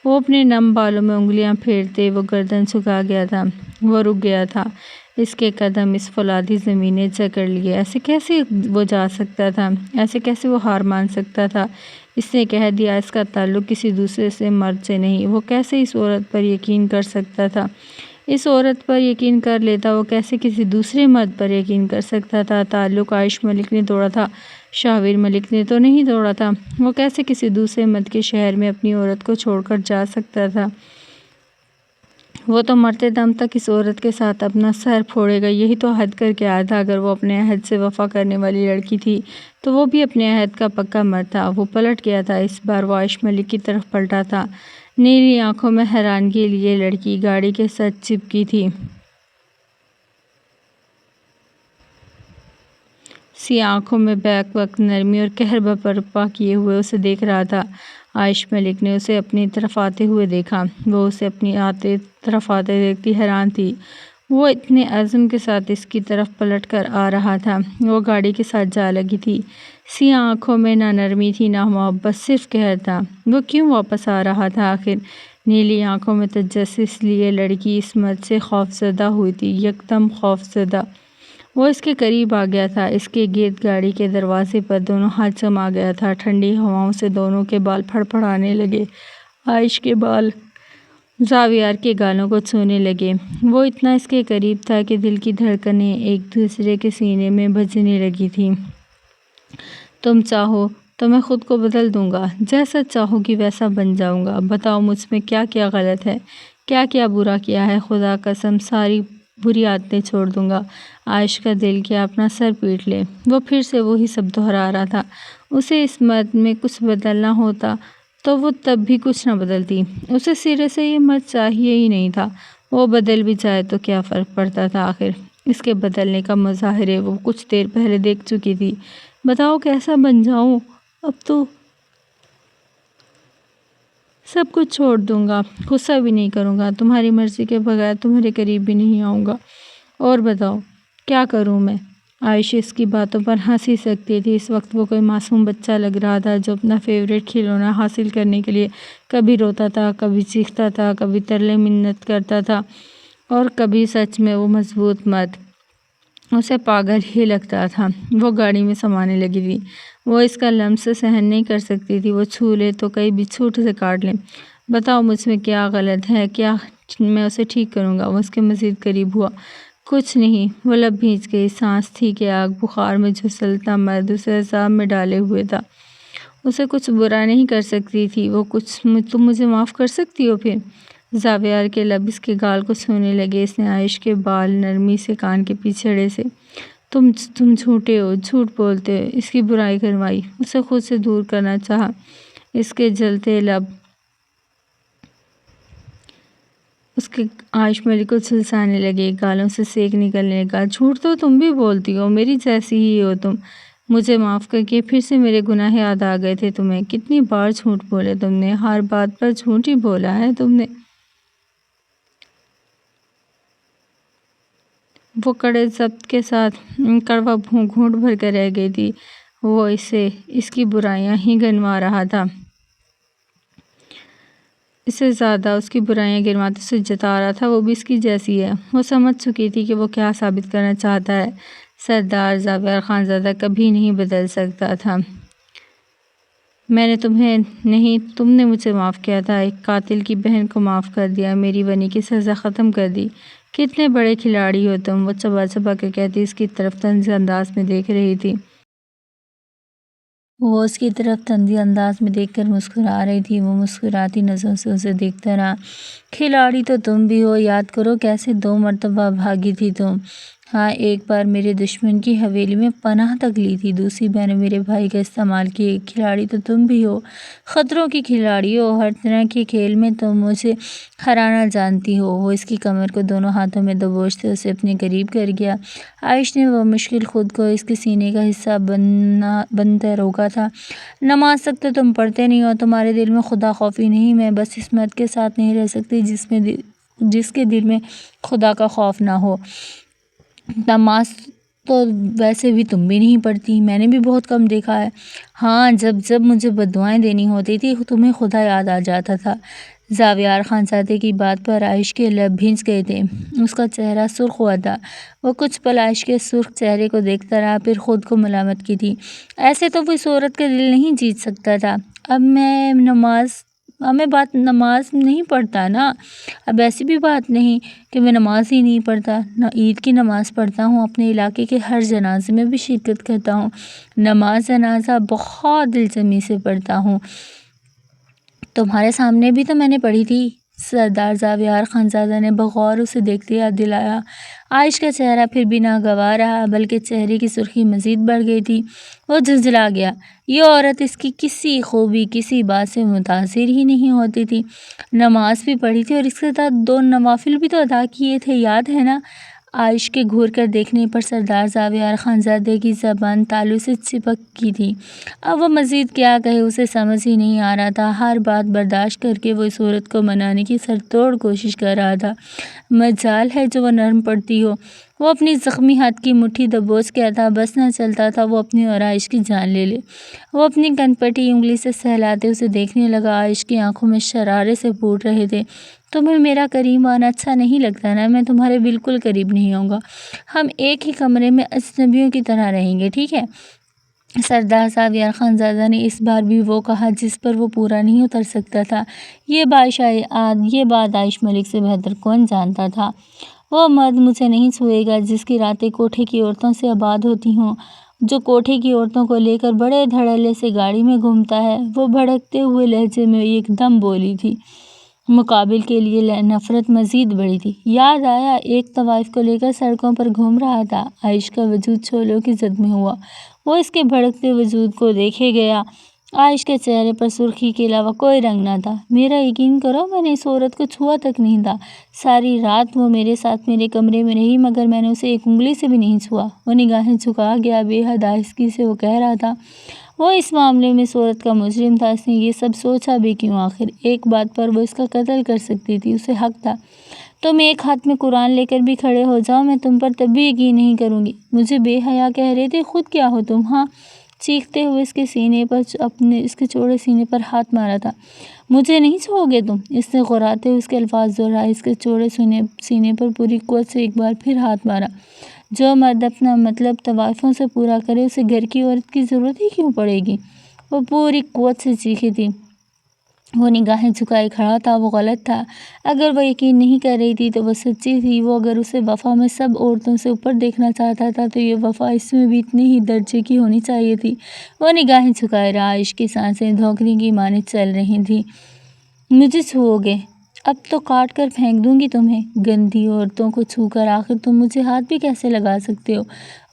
وہ اپنے نم بالوں میں انگلیاں پھیرتے وہ گردن جھکا گیا تھا۔ وہ رک گیا تھا۔ اس کے قدم اس فولادی زمین نے جکڑ لیے۔ ایسے کیسے وہ جا سکتا تھا؟ ایسے کیسے وہ ہار مان سکتا تھا؟ اس نے کہہ دیا اس کا تعلق کسی دوسرے سے مرد سے نہیں۔ وہ کیسے اس عورت پر یقین کر سکتا تھا؟ اس عورت پر یقین کر لیتا، وہ کیسے کسی دوسرے مرد پر یقین کر سکتا تھا؟ تعلق عائش ملک نے توڑا تھا، شاہویر ملک نے تو نہیں توڑا تھا۔ وہ کیسے کسی دوسرے مرد کے شہر میں اپنی عورت کو چھوڑ کر جا سکتا تھا؟ وہ تو مرتے دم تک اس عورت کے ساتھ اپنا سر پھوڑے گا، یہی تو عہد کر کے آیا تھا۔ اگر وہ اپنے عہد سے وفا کرنے والی لڑکی تھی تو وہ بھی اپنے عہد کا پکا مرد تھا۔ وہ پلٹ گیا تھا، اس بار وہ عائش ملک کی طرف پلٹا تھا۔ نیلی آنکھوں میں حیرانگی لیے لڑکی گاڑی کے ساتھ چپکی تھی۔ سیاہ آنکھوں میں بیک وقت نرمی اور قہر برپا کیے ہوئے اسے دیکھ رہا تھا۔ عائش ملک نے اسے اپنی طرف آتے ہوئے دیکھا۔ وہ اسے اپنی طرف آتے دیکھتی حیران تھی۔ وہ اتنے عزم کے ساتھ اس کی طرف پلٹ کر آ رہا تھا۔ وہ گاڑی کے ساتھ جا لگی تھی۔ سیاہ آنکھوں میں نہ نرمی تھی نہ محبت، صرف قہر تھا۔ وہ کیوں واپس آ رہا تھا آخر؟ نیلی آنکھوں میں تجسس لیے لڑکی اس مرد سے خوفزدہ ہوئی تھی، یکدم خوفزدہ۔ وہ اس کے قریب آ گیا تھا، اس کے گرد گاڑی کے دروازے پر دونوں ہاتھ جما گیا تھا۔ ٹھنڈی ہواؤں سے دونوں کے بال پھڑ پھڑانے لگے۔ عائش کے بال زاویار کے گالوں کو چھونے لگے۔ وہ اتنا اس کے قریب تھا کہ دل کی دھڑکنیں ایک دوسرے کے سینے میں بجنے لگی تھیں۔ تم چاہو تو میں خود کو بدل دوں گا، جیسا چاہو گی ویسا بن جاؤں گا۔ بتاؤ مجھ میں کیا کیا غلط ہے، کیا کیا برا کیا ہے، خدا قسم ساری بری عادتیں چھوڑ دوں گا۔ عائش کا دل کیا اپنا سر پیٹ لے۔ وہ پھر سے وہی سب دہرا رہا تھا۔ اسے اس مرد میں کچھ بدلنا ہوتا تو وہ تب بھی کچھ نہ بدلتی۔ اسے سرے سے یہ مرد چاہیے ہی نہیں تھا۔ وہ بدل بھی جائے تو کیا فرق پڑتا تھا آخر؟ اس کے بدلنے کا مظاہرے وہ کچھ دیر پہلے دیکھ چکی تھی۔ بتاؤ کیسا بن جاؤں؟ اب تو سب کچھ چھوڑ دوں گا، غصہ بھی نہیں کروں گا، تمہاری مرضی کے بغیر تمہارے قریب بھی نہیں آؤں گا۔ اور بتاؤ کیا کروں میں؟ عائش اس کی باتوں پر ہنسی سکتی تھی۔ اس وقت وہ کوئی معصوم بچہ لگ رہا تھا جو اپنا فیوریٹ کھلونا حاصل کرنے کے لیے کبھی روتا تھا، کبھی چیختا تھا، کبھی ترلے منت کرتا تھا اور کبھی سچ میں وہ مضبوط مرد اسے پاگل ہی لگتا تھا۔ وہ گاڑی میں سمانے لگی تھی۔ وہ اس کا لمس سہن نہیں کر سکتی تھی۔ وہ چھو لے تو کئی بچھوٹ سے کاٹ لے۔ بتاؤ مجھ میں کیا غلط ہے، کیا میں اسے ٹھیک کروں گا؟ وہ اس کے مزید قریب ہوا۔ کچھ نہیں۔ وہ لب بھیج گئی۔ سانس تھی کہ آگ بخار میں جھلستا مرد اسے عذاب میں ڈالے ہوئے تھا۔ اسے کچھ برا نہیں کر سکتی تھی وہ کچھ۔ تم مجھے معاف کر سکتی ہو پھر؟ زاویار کے لب اس کے گال کو چھونے لگے۔ اس نے عائش کے بال نرمی سے کان کے پیچھڑے سے تم جھوٹے ہو، جھوٹ بولتے ہو، اس کی برائی کروائی۔ اسے خود سے دور کرنا چاہا۔ اس کے جلتے لب اس کے عائش ملک کو جھلسانے لگے، گالوں سے سینک نکلنے لگا۔ جھوٹ تو تم بھی بولتی ہو، میری جیسی ہی ہو تم۔ مجھے معاف کر کے پھر سے میرے گناہ یاد آ گئے تھے تمہیں۔ کتنی بار جھوٹ بولے تم نے، ہر بات پر جھوٹ ہی بولا ہے تم نے۔ وہ کڑے ضبط کے ساتھ کڑوا گھونٹ بھر کر رہ گئی تھی۔ وہ اسے اس کی برائیاں ہی گنوا رہا تھا۔ اس سے زیادہ اس کی برائیاں گنواتے اسے جتا رہا تھا وہ بھی اس کی جیسی ہے۔ وہ سمجھ چکی تھی کہ وہ کیا ثابت کرنا چاہتا ہے۔ سردار زاویار خانزادہ کبھی نہیں بدل سکتا تھا۔ میں نے تمہیں نہیں، تم نے مجھے معاف کیا تھا۔ ایک قاتل کی بہن کو معاف کر دیا، میری بنی کی سزا ختم کر دی۔ کتنے بڑے کھلاڑی ہو تم، وہ چبا چبا کے کہتی اس کی طرف طنزی انداز میں دیکھ رہی تھی۔ وہ اس کی طرف طنزی انداز میں دیکھ کر مسکرا رہی تھی۔ وہ مسکراتی نظروں سے اسے دیکھتا رہا۔ کھلاڑی تو تم بھی ہو، یاد کرو کیسے 2 مرتبہ بھاگی تھی تم۔ ہاں، ایک بار میرے دشمن کی حویلی میں پناہ تک لی تھی، دوسری بار میرے بھائی کا استعمال کی۔ کھلاڑی تو تم بھی ہو، خطروں کی کھلاڑی ہو، ہر طرح کے کھیل میں تم مجھے ہرانا جانتی ہو۔ وہ اس کی کمر کو دونوں ہاتھوں میں دبوچتے اسے اپنے قریب کر گیا۔ عائش نے بمشکل خود کو اس کے سینے کا حصہ بنتے روکا تھا۔ نماز تک تو تم پڑھتے نہیں ہو، تمہارے دل میں خدا خوفی نہیں۔ میں بس اس مرد کے ساتھ نہیں رہ سکتی جس کے دل میں خدا کا خوف نہ ہو۔ نماز تو ویسے بھی تم بھی نہیں پڑھتی، میں نے بھی بہت کم دیکھا ہے۔ ہاں، جب مجھے بددعائیں دینی ہوتی تھی تمہیں خدا یاد آ جاتا تھا۔ زاویار خانزادے کی بات پر عائش کے لب بھیج گئے تھے۔ اس کا چہرہ سرخ ہوا تھا۔ وہ کچھ پل عائش کے سرخ چہرے کو دیکھتا رہا، پھر خود کو ملامت کی تھی۔ ایسے تو وہ اس عورت کا دل نہیں جیت سکتا تھا۔ اب میں نماز نہیں پڑھتا نا۔ اب ایسی بھی بات نہیں کہ میں نماز ہی نہیں پڑھتا۔ عید کی نماز پڑھتا ہوں، اپنے علاقے کے ہر جنازے میں بھی شرکت کرتا ہوں۔ نماز جنازہ بہت دلجمی سے پڑھتا ہوں۔ تمہارے سامنے بھی تو میں نے پڑھی تھی، سردار زاویار خانزادہ نے بغور اسے دیکھتے یاد دلایا۔ عائش کا چہرہ پھر بھی ناگوار رہا، بلکہ چہرے کی سرخی مزید بڑھ گئی تھی۔ وہ جھنجھلا گیا۔ یہ عورت اس کی کسی خوبی، کسی بات سے متاثر ہی نہیں ہوتی تھی۔ نماز بھی پڑھی تھی اور اس کے ساتھ 2 نوافل بھی تو ادا کیے تھے، یاد ہے نا؟ عائش کے گھور کر دیکھنے پر سردار زاویار خانزادے کی زبان تالو سے چپک کی تھی۔ اب وہ مزید کیا کہے، اسے سمجھ ہی نہیں آ رہا تھا۔ ہر بات برداشت کر کے وہ اس عورت کو منانے کی سر توڑ کوشش کر رہا تھا۔ مجال ہے جو وہ نرم پڑتی ہو۔ وہ اپنی زخمی ہاتھ کی مٹھی دبوچ کیا تھا، بس نہ چلتا تھا وہ اپنی اور عائش کی جان لے لے۔ وہ اپنی کنپٹی انگلی سے سہلاتے اسے دیکھنے لگا۔ عائش کی آنکھوں میں شرارے سے پھوٹ رہے تھے۔ تمہیں میرا قریب آنا اچھا نہیں لگتا نا؟ میں تمہارے بالکل قریب نہیں ہوں گا۔ ہم ایک ہی کمرے میں اجنبیوں کی طرح رہیں گے، ٹھیک ہے؟ سردار زاویار خانزادہ نے اس بار بھی وہ کہا جس پر وہ پورا نہیں اتر سکتا تھا۔ یہ بات عائش ملک سے بہتر کون جانتا تھا؟ وہ مرد مجھے نہیں چھوئے گا جس کی راتیں کوٹھے کی عورتوں سے آباد ہوتی ہوں، جو کوٹھے کی عورتوں کو لے کر بڑے دھڑلے سے گاڑی میں گھومتا ہے۔ وہ بھڑکتے ہوئے لہجے میں ایک دم بولی تھی۔ مقابل کے لیے نفرت مزید بڑھی تھی۔ یاد آیا، ایک طوائف کو لے کر سڑکوں پر گھوم رہا تھا۔ عائش کا وجود شعلوں کی زد میں ہوا۔ وہ اس کے بھڑکتے وجود کو دیکھے گیا۔ عائش کے چہرے پر سرخی کے علاوہ کوئی رنگ نہ تھا۔ میرا یقین کرو، میں نے اس عورت کو چھوا تک نہیں تھا۔ ساری رات وہ میرے ساتھ میرے کمرے میں رہی، مگر میں نے اسے ایک انگلی سے بھی نہیں چھوا۔ وہ نگاہیں جھکا گیا، بے حد آہستگی سے وہ کہہ رہا تھا۔ وہ اس معاملے میں اس عورت کا مجرم تھا۔ اس نے یہ سب سوچا بھی کیوں؟ آخر ایک بات پر وہ اس کا قتل کر سکتی تھی، اسے حق تھا۔ تم ایک ہاتھ میں قرآن لے کر بھی کھڑے ہو جاؤ، میں تم پر تب بھی یقین نہیں کروں گی۔ مجھے بے حیا کہہ رہے تھے، خود کیا ہو تم؟ ہاں، چیختے ہوئے اس کے چوڑے سینے پر ہاتھ مارا تھا۔ مجھے نہیں چھوؤ گے تم؟ اس نے غراتے ہوئے اس کے الفاظ دہرائے۔ اس کے چوڑے سینے پر پوری قوت سے ایک بار پھر ہاتھ مارا۔ جو مرد اپنا مطلب طوائفوں سے پورا کرے، اسے گھر کی عورت کی ضرورت ہی کیوں پڑے گی؟ وہ پوری قوت سے چیخی تھی۔ وہ نگاہیں جھکائے کھڑا تھا۔ وہ غلط تھا۔ اگر وہ یقین نہیں کر رہی تھی تو وہ سچی تھی۔ وہ اگر اسے وفا میں سب عورتوں سے اوپر دیکھنا چاہتا تھا تو یہ وفا اس میں بھی اتنے ہی درجے کی ہونی چاہیے تھی۔ وہ نگاہیں جھکائے رہا۔ عائش کی سانسیں دھوکنے کی مانند چل رہی تھیں۔ مجھے چھوؤ گے؟ اب تو کاٹ کر پھینک دوں گی تمہیں۔ گندی عورتوں کو چھو کر آخر تم مجھے ہاتھ بھی کیسے لگا سکتے ہو؟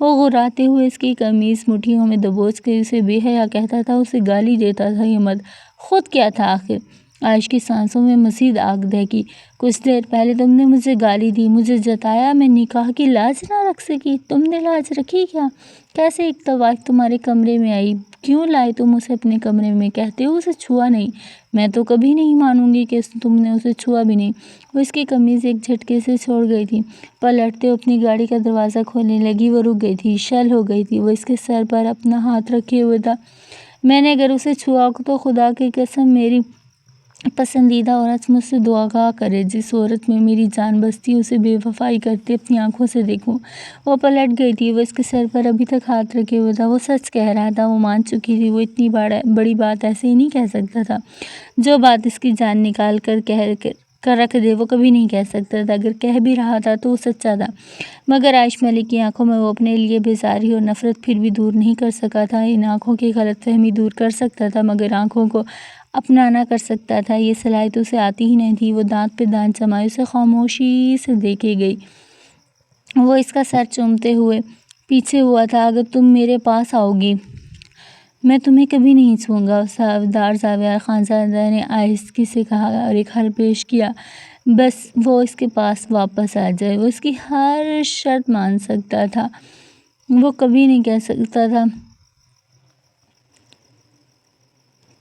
وہ غراتے ہوئے اس کی قمیض مٹھیوں میں دبوچ کے اسے بے حیا کہتا تھا، اسے گالی دیتا تھا۔ یہ مرد خود کیا تھا آخر؟ عائش کی سانسوں میں مزید آگ دہکی۔ کچھ دیر پہلے تم نے مجھے گالی دی، مجھے جتایا، میں نکاح کی لاج نہ رکھ سکی۔ تم نے لاج رکھی کیا؟ کیسے ایک طوائف تمہارے کمرے میں آئی؟ کیوں لائے تم اسے اپنے کمرے میں؟ کہتے ہو اسے چھوا نہیں۔ میں تو کبھی نہیں مانوں گی کہ تم نے اسے چھوا بھی نہیں۔ وہ اس کی قمیض ایک جھٹکے سے چھوڑ گئی تھی۔ پلٹتے ہوئے اپنی گاڑی کا دروازہ کھولنے لگی۔ وہ رک گئی تھی، شل ہو گئی تھی۔ وہ اس کے سر پر اپنا ہاتھ رکھے ہوئے تھا۔ میں نے اگر اسے چھوا تو خدا کی قسم میری پسندیدہ عورت مجھ سے دعا کرے، جس عورت میں میری جان بستی اسے بے وفائی کرتے اپنی آنکھوں سے دیکھوں۔ وہ پلٹ گئی تھی۔ وہ اس کے سر پر ابھی تک ہاتھ رکھے ہوئے تھا۔ وہ سچ کہہ رہا تھا، وہ مان چکی تھی۔ وہ اتنی بڑی بات ایسے ہی نہیں کہہ سکتا تھا۔ جو بات اس کی جان نکال کر رکھ دے وہ کبھی نہیں کہہ سکتا تھا۔ اگر کہہ بھی رہا تھا تو وہ سچا تھا۔ مگر عائش ملک کی آنکھوں میں وہ اپنے لیے بیزاری اور نفرت پھر بھی دور نہیں کر سکا تھا۔ ان آنکھوں کی غلط فہمی دور کر سکتا تھا، مگر آنکھوں کو اپنا نہ کر سکتا تھا۔ یہ صلاحیت اسے آتی ہی نہیں تھی۔ وہ دانت پہ دانت جمائے اسے خاموشی سے دیکھے گئی۔ وہ اس کا سر چومتے ہوئے پیچھے ہوا تھا۔ اگر تم میرے پاس آؤ گی میں تمہیں کبھی نہیں چھوؤں گا، سردار زاویار خانزادہ نے آہستگی سے کہا اور ایک حل پیش کیا۔ بس وہ اس کے پاس واپس آ جائے۔ وہ اس کی ہر شرط مان سکتا تھا۔ وہ کبھی نہیں کہہ سکتا تھا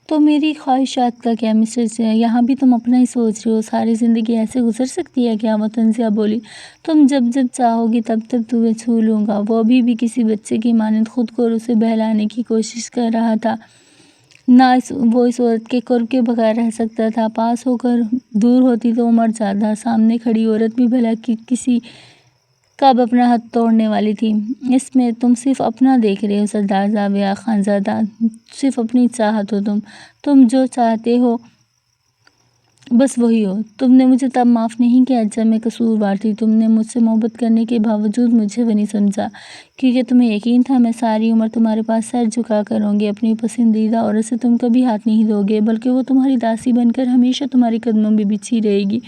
تو میری خواہشات کا کیا مسٹر؟ یہاں بھی تم اپنا ہی سوچ رہے ہو۔ ساری زندگی ایسے گزر سکتی ہے کیا؟ وہ طنزیہ بولی۔ تم جب چاہو گی تب تمہیں چھو لوں گا۔ وہ ابھی بھی کسی بچے کی مانند خود کو اور اسے بہلانے کی کوشش کر رہا تھا۔ نہ وہ اس عورت کے قرب کے بغیر رہ سکتا تھا۔ پاس ہو کر دور ہوتی تو وہ مر جاتا۔ سامنے کھڑی عورت بھی بھلا کسی کب اپنا ہاتھ توڑنے والی تھی۔ اس میں تم صرف اپنا دیکھ رہے ہو سردار زاویار خانزادہ، صرف اپنی چاہت ہو۔ تم جو چاہتے ہو بس وہی ہو۔ تم نے مجھے تب معاف نہیں کیا جب میں قصوروار تھی، تم نے مجھ سے محبت کرنے کے باوجود مجھے وہ نہیں سمجھا، کیونکہ تمہیں یقین تھا میں ساری عمر تمہارے پاس سر جھکا کر رہوں گی۔ اپنی پسندیدہ عورت سے تم کبھی ہاتھ نہیں دو گے، بلکہ وہ تمہاری داسی بن کر ہمیشہ تمہارے قدموں میں بچھی رہے گی،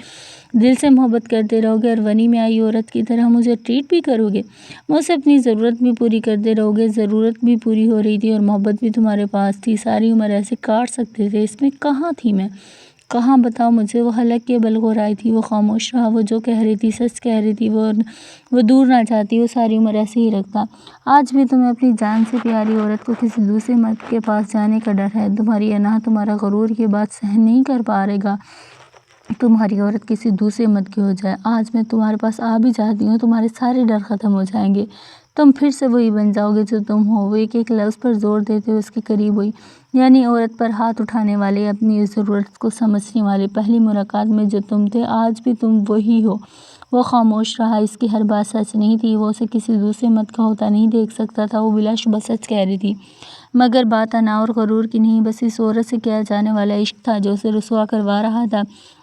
دل سے محبت کرتے رہو گے اور ونی میں آئی عورت کی طرح مجھے ٹریٹ بھی کرو گے، مجھ سے اپنی ضرورت بھی پوری کرتے رہو گے۔ ضرورت بھی پوری ہو رہی تھی اور محبت بھی تمہارے پاس تھی، ساری عمر ایسے کاٹ سکتے تھے، اس میں کہاں تھی میں؟ کہاں بتاؤ مجھے؟ وہ حلق کے بل غورائے تھی، وہ خاموش رہا، وہ جو کہہ رہی تھی سچ کہہ رہی تھی، وہ دور نہ جاتی، وہ ساری عمر ایسے ہی رکھتا۔ آج بھی تمہیں اپنی جان سے پیاری عورت کو کسی دوسرے مرد کے پاس جانے کا ڈر ہے، تمہاری انا، تمہارا غرور یہ بات سہن نہیں کر پائے گا تمہاری عورت کسی دوسرے مرد کی ہو جائے۔ آج میں تمہارے پاس آ بھی جاتی ہوں، تمہارے سارے ڈر ختم ہو جائیں گے، تم پھر سے وہی بن جاؤ گے جو تم ہو۔ وہ ایک ایک لفظ پر زور دیتے ہوئے اس کے قریب ہوئی، یعنی عورت پر ہاتھ اٹھانے والے، اپنی ضرورت کو سمجھنے والے، پہلی ملاقات میں جو تم تھے، آج بھی تم وہی ہو۔ وہ خاموش رہا، اس کی ہر بات سچ نہیں تھی، وہ اسے کسی دوسرے مرد کا ہوتا نہیں دیکھ سکتا تھا، وہ بلا شبہ سچ کہہ رہی تھی، مگر بات انا اور غرور کی نہیں، بس اس عورت سے کیا جانے والا عشق تھا جو اسے رسوا کروا رہا تھا،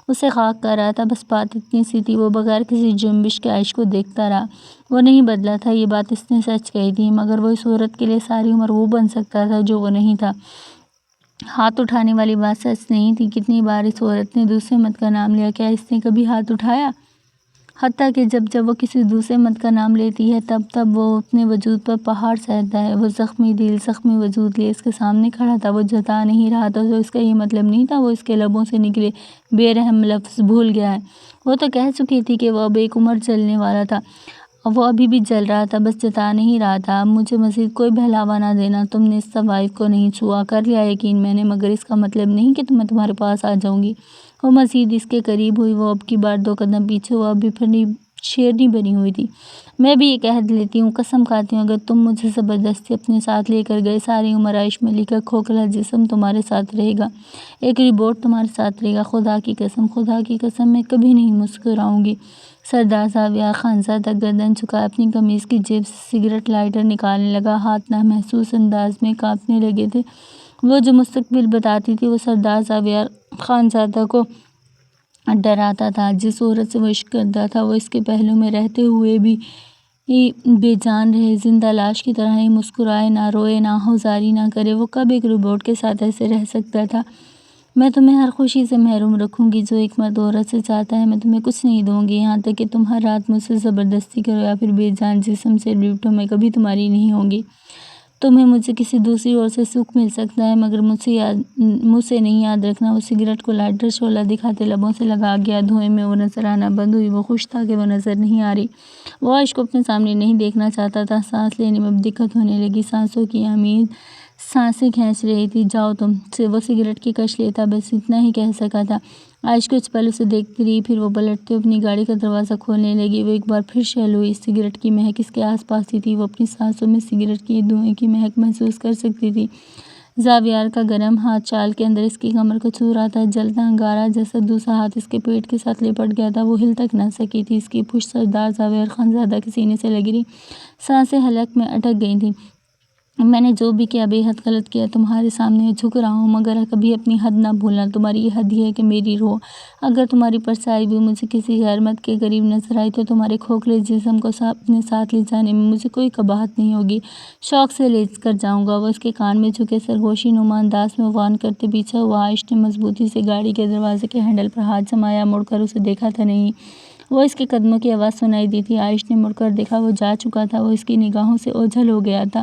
اسے خاک کر رہا تھا۔ بس بات اتنی سی تھی، وہ بغیر کسی جنبش کے عائشہ کو دیکھتا رہا، وہ نہیں بدلا تھا، یہ بات اس نے سچ کہی تھی، مگر وہ اس عورت کے لیے ساری عمر وہ بن سکتا تھا جو وہ نہیں تھا۔ ہاتھ اٹھانے والی بات سچ نہیں تھی، کتنی بار اس عورت نے دوسرے مرد کا نام لیا، کیا اس نے کبھی ہاتھ اٹھایا؟ حتیٰ کہ جب وہ کسی دوسرے مرد کا نام لیتی ہے تب وہ اپنے وجود پر پہاڑ سہتا ہے۔ وہ زخمی دل، زخمی وجود لیے اس کے سامنے کھڑا تھا، وہ جتا نہیں رہا تھا، تو اس کا یہ مطلب نہیں تھا وہ اس کے لبوں سے نکلے بے رحم لفظ بھول گیا ہے۔ وہ تو کہہ چکی تھی کہ وہ اب ایک عمر جلنے والا تھا، وہ ابھی بھی جل رہا تھا، بس جتا نہیں رہا تھا۔ اب مجھے مزید کوئی بہلاوا نہ دینا، تم نے اس طوائف کو نہیں چھوا، کر لیا یقین میں نے، مگر اس کا مطلب نہیں کہ میں تمہارے پاس آ جاؤں گی۔ وہ مزید اس کے قریب ہوئی، وہ اب کی بار 2 قدم پیچھے ہوا، اب بھی پھرنی شیرنی بنی ہوئی تھی۔ میں بھی ایک عہد لیتی ہوں، قسم کھاتی ہوں، اگر تم مجھے زبردستی اپنے ساتھ لے کر گئے، ساری عمر عائش ملی کا کھوکھلا جسم تمہارے ساتھ رہے گا، ایک روبوٹ تمہارے ساتھ رہے گا، خدا کی قسم، خدا کی قسم، میں کبھی نہیں مسکراؤں گی۔ سردار زاویار خانزادہ گردن جھکائے اپنی قمیض کی جیب سے سگریٹ لائٹر نکالنے لگا، ہاتھ نامحسوس انداز میں کانپنے لگے تھے۔ وہ جو مستقبل بتاتی تھی وہ سردار زاویار خانزادہ کو ڈراتا تھا، جس عورت سے وہ عشق کرتا تھا وہ اس کے پہلو میں رہتے ہوئے بھی بے جان رہے، زندہ لاش کی طرح ہی مسکرائے نہ، روئے نہ، ہوزاری نہ کرے، وہ کب ایک روبوٹ کے ساتھ ایسے رہ سکتا تھا؟ میں تمہیں ہر خوشی سے محروم رکھوں گی جو ایک مرد عورت سے چاہتا ہے، میں تمہیں کچھ نہیں دوں گی، یہاں تک کہ تم ہر رات مجھ سے زبردستی کرو یا پھر بے جان جسم سے لپٹو، میں کبھی تمہاری نہیں ہوں گی۔ تمہیں مجھ سے کسی دوسری عورت سے سکھ مل سکتا ہے، مگر مجھ سے نہیں، یاد رکھنا۔ وہ سگریٹ کو لائٹر شعلہ دکھاتے لبوں سے لگا گیا، دھوئیں میں وہ نظر آنا بند ہوئی، وہ خوش تھا کہ وہ نظر نہیں آ رہی، وہ عائشہ کو اپنے سامنے نہیں دیکھنا چاہتا تھا۔ سانس لینے میں اب دقت ہونے لگی، سانسوں کی عمیق سانسیں کھینچ رہی تھی۔ جاؤ تم سے، وہ سگریٹ کی کش لیتا بس اتنا ہی کہہ سکا تھا۔ عائشہ کچھ پل اسے دیکھتی رہی، پھر وہ پلٹتے اپنی گاڑی کا دروازہ کھولنے لگی، وہ ایک بار پھر شل ہوئی، سگریٹ کی مہک اس کے آس پاس ہی تھی، وہ اپنی سانسوں میں سگریٹ کی دھوئیں کی مہک محسوس کر سکتی تھی۔ زاویار کا گرم ہاتھ چال کے اندر اس کی کمر کو چھو رہا تھا، جلتا انگارہ جیسا دوسرا ہاتھ اس کے پیٹ کے ساتھ لپٹ گیا تھا، وہ ہل تک نہ سکی تھی، اس کی پشت سردار زاویار خانزادہ کے سینے سے لگی رہی، سانسیں حلق میں اٹک گئی تھیں۔ میں نے جو بھی کیا بے حد غلط کیا، تمہارے سامنے جھک رہا ہوں، مگر کبھی اپنی حد نہ بھولنا، تمہاری یہ حد یہ ہے کہ میری روح، اگر تمہاری پرچھائی بھی مجھے کسی غیر مرد کے قریب نظر آئی تو تمہارے کھوکھلے جسم کو اپنے ساتھ لے جانے میں مجھے کوئی قباحت نہیں ہوگی، شوق سے لے کر جاؤں گا۔ وہ اس کے کان میں جھکے سرگوشی نما انداز میں وان کرتے پیچھے ہوا، عائشہ نے مضبوطی سے گاڑی کے دروازے کے ہینڈل پر ہاتھ جمایا، مڑ کر اسے دیکھا تھا نہیں، وہ اس کے قدموں کی آواز سنائی دی تھی۔ عائشہ نے مڑ کر دیکھا، وہ جا چکا تھا، وہ اس کی نگاہوں سے اوجھل ہو گیا تھا۔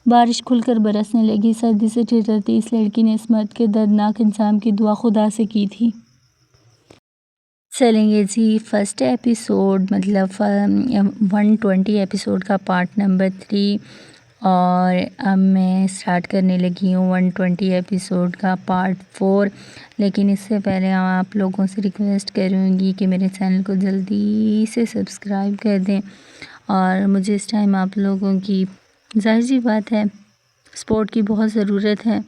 بارش کھل کر برسنے لگی، سردی سے ٹھٹھرتی اس لڑکی نے اس مرد کے دردناک انجام کی دعا خدا سے کی تھی۔ چلیں گے جی، فرسٹ ایپیسوڈ مطلب 120 ایپیسوڈ کا پارٹ نمبر 3، اور اب میں سٹارٹ کرنے لگی ہوں 120 ایپیسوڈ کا پارٹ 4، لیکن اس سے پہلے آپ لوگوں سے ریکویسٹ کروں گی کہ میرے چینل کو جلدی سے سبسکرائب کر دیں، اور مجھے اس ٹائم آپ لوگوں کی ظاہر سی بات ہے سپورٹ کی بہت ضرورت ہے،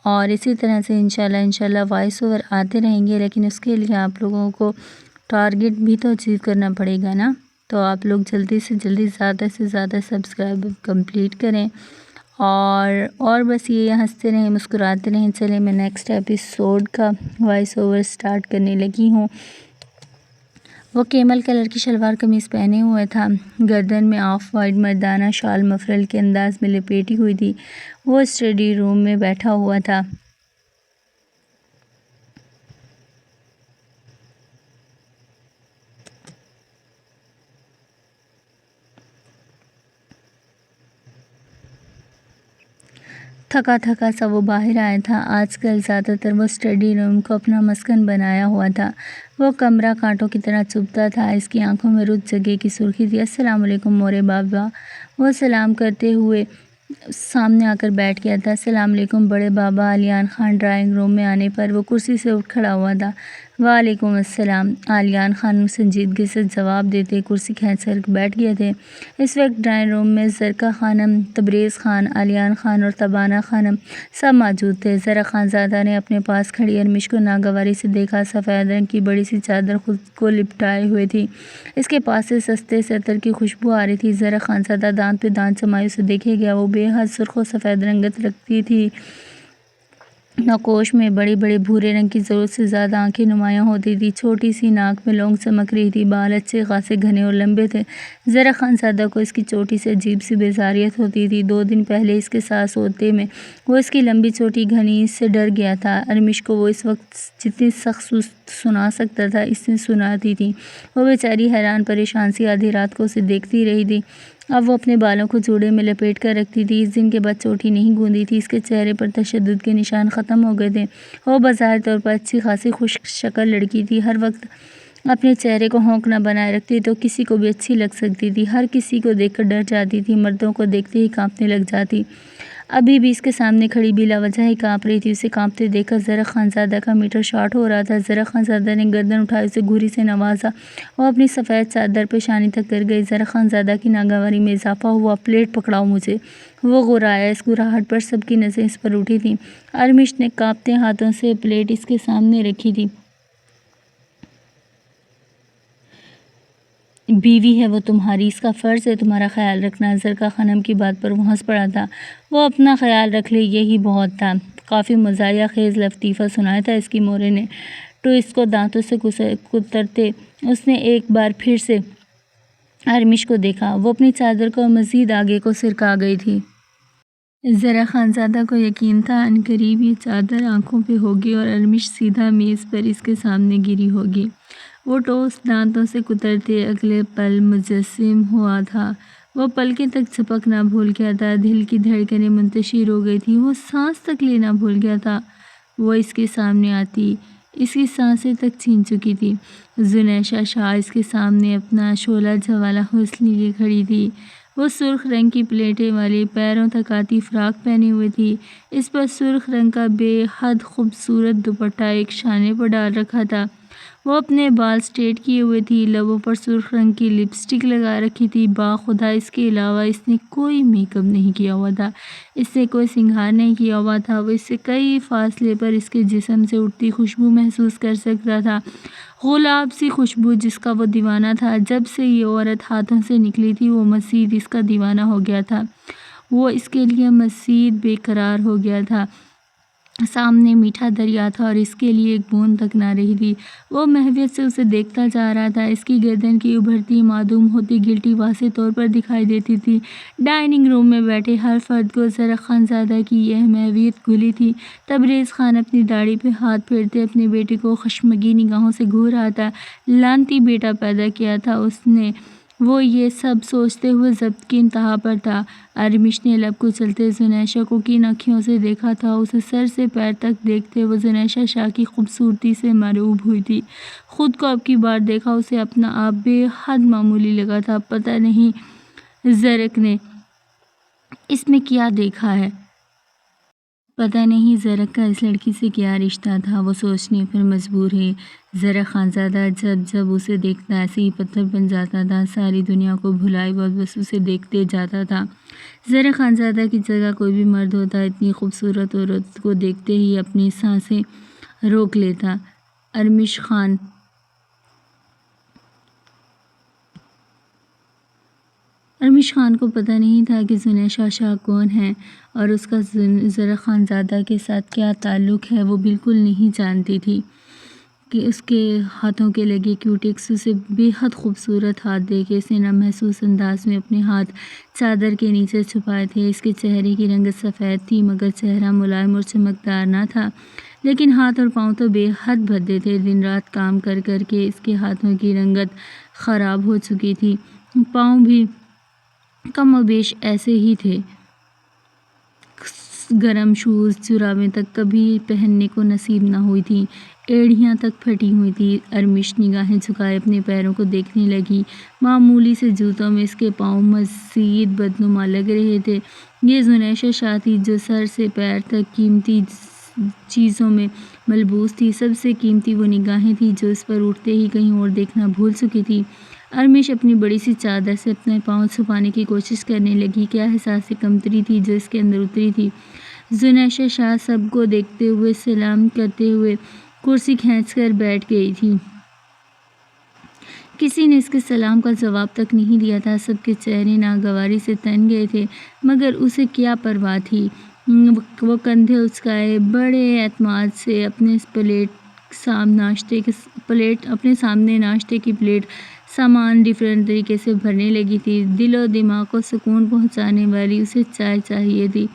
اور اسی طرح سے انشاءاللہ وائس اوور آتے رہیں گے، لیکن اس کے لیے آپ لوگوں کو ٹارگٹ بھی تو اچیو کرنا پڑے گا نا، تو آپ لوگ جلدی سے جلدی زیادہ سے زیادہ سبسکرائب کمپلیٹ کریں، اور بس یہ ہنستے رہیں مسکراتے رہیں۔ چلیں میں نیکسٹ ایپیسوڈ کا وائس اوور سٹارٹ کرنے لگی ہوں۔ وہ کیمل کلر کی شلوار قمیص پہنے ہوئے تھا، گردن میں آف وائٹ مردانہ شال مفرل کے انداز میں لپیٹی ہوئی تھی۔ وہ اسٹڈی روم میں بیٹھا ہوا تھا۔ تھکا تھکا سا وہ باہر آیا تھا۔ آج کل زیادہ تر وہ اسٹڈی روم کو اپنا مسکن بنایا ہوا تھا۔ وہ کمرہ کانٹوں کی طرح چبھتا تھا۔ اس کی آنکھوں میں رت جگہ کی سرخی تھی۔ السلام علیکم مورے بابا، وہ سلام کرتے ہوئے سامنے آ کر بیٹھ گیا تھا۔ السلام علیکم بڑے بابا۔ علیان خان ڈرائنگ روم میں آنے پر وہ کرسی سے اٹھ کھڑا ہوا تھا۔ وعلیکم السلام، علیان خان سنجیدگی سے جواب دیتے کرسی کھینچ کر بیٹھ گئے تھے۔ اس وقت ڈرائنگ روم میں زرقا خانم، تبریز خان، علیان خان اور تبانہ خانم سب موجود تھے۔ زرا خانزادہ نے اپنے پاس کھڑی ارمش کو ناگواری سے دیکھا۔ سفید رنگ کی بڑی سی چادر خود کو لپٹائے ہوئے تھی۔ اس کے پاس سے سستے سے عطر کی خوشبو آ رہی تھی۔ زرا خانزادہ دانت پہ دانت جمائے اسے دیکھے گیا۔ وہ بے حد سرخ و سفید رنگت رکھتی تھی۔ نوکوش میں بڑے بڑے بھورے رنگ کی ضرورت سے زیادہ آنکھیں نمایاں ہوتی تھی۔ چھوٹی سی ناک میں لونگ چمک رہی تھی۔ بال اچھے خاصے گھنے اور لمبے تھے۔ زرا خانزادہ کو اس کی چوٹی سے عجیب سی بیزاریت ہوتی تھی۔ 2 دن پہلے اس کے ساتھ سوتے میں وہ اس کی لمبی چوٹی گھنی سے ڈر گیا تھا۔ ارمش کو وہ اس وقت جتنی سخت سنا سکتا تھا اتنی سناتی تھی۔ وہ بیچاری حیران پریشان سی آدھی رات کو اسے دیکھتی رہی تھی۔ اب وہ اپنے بالوں کو جوڑے میں لپیٹ کر رکھتی تھی۔ اس دن کے بعد چوٹی نہیں گوندی تھی۔ اس کے چہرے پر تشدد کے نشان ختم ہو گئے تھے۔ وہ بظاہر طور پر اچھی خاصی خوش شکل لڑکی تھی۔ ہر وقت اپنے چہرے کو ہونک نہ بنائے رکھتی تو کسی کو بھی اچھی لگ سکتی تھی۔ ہر کسی کو دیکھ کر ڈر جاتی تھی۔ مردوں کو دیکھتے ہی کانپنے لگ جاتی۔ ابھی بھی اس کے سامنے کھڑی بلا وجہ ہی کانپ رہی تھی۔ اسے کانپتے دیکھ کر زرا خانزادہ کا میٹر شارٹ ہو رہا تھا۔ زرا خانزادہ نے گردن اٹھائی، اسے گھوری سے نوازا۔ وہ اپنی سفید چادر پیشانی تک کر گئی۔ زرا خانزادہ کی ناگواری میں اضافہ ہوا۔ پلیٹ پکڑاؤ مجھے، وہ غرایا۔ اس گراہٹ پر سب کی نظریں اس پر اٹھی تھیں۔ ارمش نے کانپتے ہاتھوں سے پلیٹ اس کے سامنے رکھی تھی۔ بیوی ہے وہ تمہاری، اس کا فرض ہے تمہارا خیال رکھنا۔ زرقا خانم کی بات پر وہ ہنس پڑا تھا۔ وہ اپنا خیال رکھ لے یہی بہت تھا۔ کافی مزاحیہ خیز لطیفہ سنایا تھا اس کی مورے نے۔ تو اس کو دانتوں سے کترتے اس نے ایک بار پھر سے ارمش کو دیکھا۔ وہ اپنی چادر کو مزید آگے کو سرکا گئی تھی۔ زرا خانزادہ کو یقین تھا عنقریب یہ چادر آنکھوں پہ ہوگی اور ارمش سیدھا میز پر اس کے سامنے گری ہوگی۔ وہ ٹوسٹ دانتوں سے کترتے اگلے پل مجسم ہوا تھا۔ وہ پلکیں تک جھپکنا بھول گیا تھا۔ دل کی دھڑکنیں منتشر ہو گئی تھیں۔ وہ سانس تک لینا بھول گیا تھا۔ وہ اس کے سامنے آتی اس کی سانسیں تک چھین چکی تھی۔ زنیشہ شاہ اس کے سامنے اپنا شعلہ جوالا حسن لیے کھڑی تھی۔ وہ سرخ رنگ کی پلیٹیں والی پیروں تک آتی فراک پہنی ہوئی تھی۔ اس پر سرخ رنگ کا بے حد خوبصورت دوپٹہ ایک شانے پر ڈال رکھا تھا۔ وہ اپنے بال اسٹریٹ کیے ہوئے تھی، لبوں پر سرخ رنگ کی لپسٹک لگا رکھی تھی۔ باخدا اس کے علاوہ اس نے کوئی میک اپ نہیں کیا ہوا تھا، اس نے کوئی سنگھار نہیں کیا ہوا تھا۔ وہ اس سے کئی فاصلے پر اس کے جسم سے اٹھتی خوشبو محسوس کر سکتا تھا، گلاب سی خوشبو جس کا وہ دیوانہ تھا۔ جب سے یہ عورت ہاتھوں سے نکلی تھی وہ مزید اس کا دیوانہ ہو گیا تھا۔ وہ اس کے لیے مزید بے قرار ہو گیا تھا۔ سامنے میٹھا دریا تھا اور اس کے لیے ایک بوند تک نہ رہی تھی۔ وہ محویت سے اسے دیکھتا جا رہا تھا۔ اس کی گردن کی ابھرتی معدوم ہوتی گلٹی واضح طور پر دکھائی دیتی تھی۔ ڈائننگ روم میں بیٹھے ہر فرد کو زرا خانزادہ کی یہ محویت گھلی تھی۔ تبریز خان اپنی داڑھی پہ ہاتھ پھیرتے اپنے بیٹے کو خشمگین نگاہوں سے گھور رہا تھا۔ لعنتی بیٹا پیدا کیا تھا اس نے، وہ یہ سب سوچتے ہوئے ضبط کی انتہا پر تھا۔ ارمش نے لب کچلتے زنیشہ کو کن آنکھوں سے دیکھا تھا۔ اسے سر سے پیر تک دیکھتے وہ زنیشہ شاہ کی خوبصورتی سے مرعوب ہوئی تھی۔ خود کو اب کی بار دیکھا اسے اپنا آپ بے حد معمولی لگا تھا۔ پتہ نہیں زرق نے اس میں کیا دیکھا ہے، پتہ نہیں زرق کا اس لڑکی سے کیا رشتہ تھا۔ وہ سوچنے پر مجبور ہے۔ زرا خانزادہ جب جب اسے دیکھتا ایسے ہی پتھر بن جاتا تھا، ساری دنیا کو بھلائے بس اسے دیکھتے جاتا تھا۔ زرا خانزادہ کی جگہ کوئی بھی مرد ہوتا اتنی خوبصورت عورت کو دیکھتے ہی اپنی سانسیں روک لیتا۔ ارمش خان ارمش خان کو پتہ نہیں تھا کہ زنیشہ شاہ کون ہے اور اس کا زرع خانزادہ کے ساتھ کیا تعلق ہے۔ وہ بالکل نہیں جانتی تھی کہ اس کے ہاتھوں کے لگے کیوٹکس اسے بے حد خوبصورت ہاتھ دیکھے اس نے نامحسوس انداز میں اپنے ہاتھ چادر کے نیچے چھپائے تھے۔ اس کے چہرے کی رنگت سفید تھی مگر چہرہ ملائم اور چمکدار نہ تھا، لیکن ہاتھ اور پاؤں تو بے حد بھدے تھے۔ دن رات کام کر کر کے اس کے ہاتھوں کی رنگت خراب ہو چکی تھی، پاؤں بھی کم و بیش ایسے ہی تھے۔ گرم شوز جرابیں تک کبھی پہننے کو نصیب نہ ہوئی تھیں، ایڑیاں تک پھٹی ہوئی تھیں۔ ارمش نگاہیں جھکائے اپنے پیروں کو دیکھنے لگی۔ معمولی سے جوتوں میں اس کے پاؤں مزید بدنما لگ رہے تھے۔ یہ زنیشہ شاہ تھی جو سر سے پیر تک قیمتی چیزوں میں ملبوس تھی۔ سب سے قیمتی وہ نگاہیں تھیں جو اس پر اٹھتے ہی کہیں اور دیکھنا بھول چکی تھی۔ ارمش اپنی بڑی سی چادر سے اپنے پاؤں چھپانے کی کوشش کرنے لگی۔ کیا احساس کمتری تھی جو اس کے اندر اتری تھی۔ زنیشہ شاہ سب کو دیکھتے ہوئے سلام کرتے ہوئے کرسی کھینچ کر بیٹھ گئی تھی۔ کسی نے اس کے سلام کا جواب تک نہیں دیا تھا۔ سب کے چہرے ناگواری سے تن گئے تھے مگر اسے کیا پرواہ تھی۔ وہ کندھے اچکائے بڑے اعتماد سے اپنے سامنے ناشتے کی پلیٹ سامان ڈفرینٹ طریقے سے بھرنے لگی تھی۔ دل و دماغ کو سکون پہنچانے والی اسے چائے چاہیے تھی۔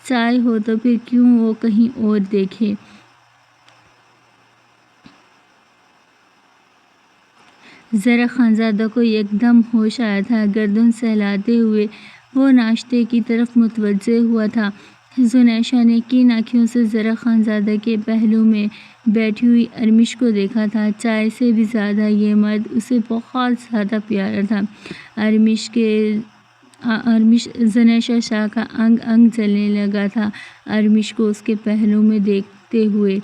چائے ہو تو پھر کیوں وہ کہیں اور دیکھے۔ زرع خانزادہ کو یکدم ہوش آیا تھا۔ گردن سہلاتے ہوئے وہ ناشتے کی طرف متوجہ ہوا تھا۔ زنیشہ نے کن آنکھوں سے زرع خانزادہ کے پہلو میں بیٹھی ہوئی ارمش کو دیکھا تھا۔ چائے سے بھی زیادہ یہ مرد اسے بہت زیادہ پیارا تھا۔ زنیشہ شاہ کا انگ انگ جلنے لگا تھا ارمش کو اس کے پہلو میں دیکھتے ہوئے۔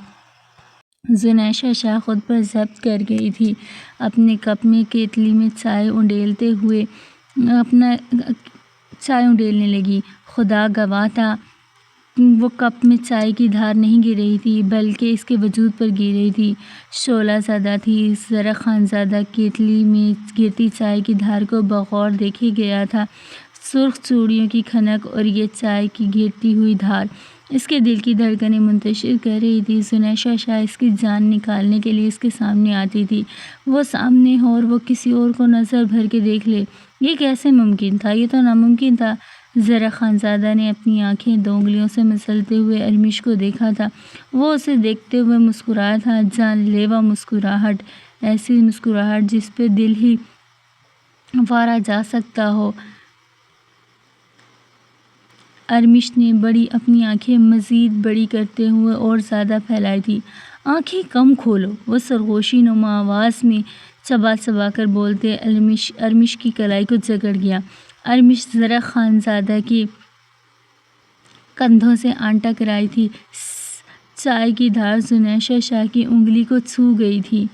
زنیشہ شاہ خود پر ضبط کر گئی تھی۔ اپنے کپ میں کیتلی میں چائے اونڈیلنے لگی۔ خدا گواہ تھا وہ کپ میں چائے کی دھار نہیں گر رہی تھی بلکہ اس کے وجود پر گر رہی تھی۔ شعلہ زدہ تھی۔ زرع خانزادہ کیتلی میں گرتی چائے کی دھار کو بغور دیکھے گیا تھا۔ سرخ چوڑیوں کی کھنک اور یہ چائے کی گرتی ہوئی دھار اس کے دل کی دھڑکنیں منتشر کر رہی تھی۔ زنیشہ شاہ اس کی جان نکالنے کے لیے اس کے سامنے آتی تھی۔ وہ سامنے ہو اور وہ کسی اور کو نظر بھر کے دیکھ لے، یہ کیسے ممکن تھا؟ یہ تو ناممکن تھا۔ زرع خانزادہ نے اپنی آنکھیں دو انگلیوں سے مسلتے ہوئے ارمش کو دیکھا تھا۔ وہ اسے دیکھتے ہوئے مسکرایا تھا، جان لیوا مسکراہٹ، ایسی مسکراہٹ جس پہ دل ہی مارا جا سکتا ہو۔ ارمش نے اپنی آنکھیں مزید بڑی کرتے ہوئے اور زیادہ پھیلائی تھی۔ آنکھیں کم کھولو، وہ سرگوشی نما آواز میں چبا چبا کر بولتے ارمش کی کلائی کو جکڑ گیا۔ ارمش زرع خانزادہ کے کندھوں سے آن ٹکرائی تھی۔ چائے کی دھار زنیشہ شاہ کی انگلی کو چھو گئی تھی۔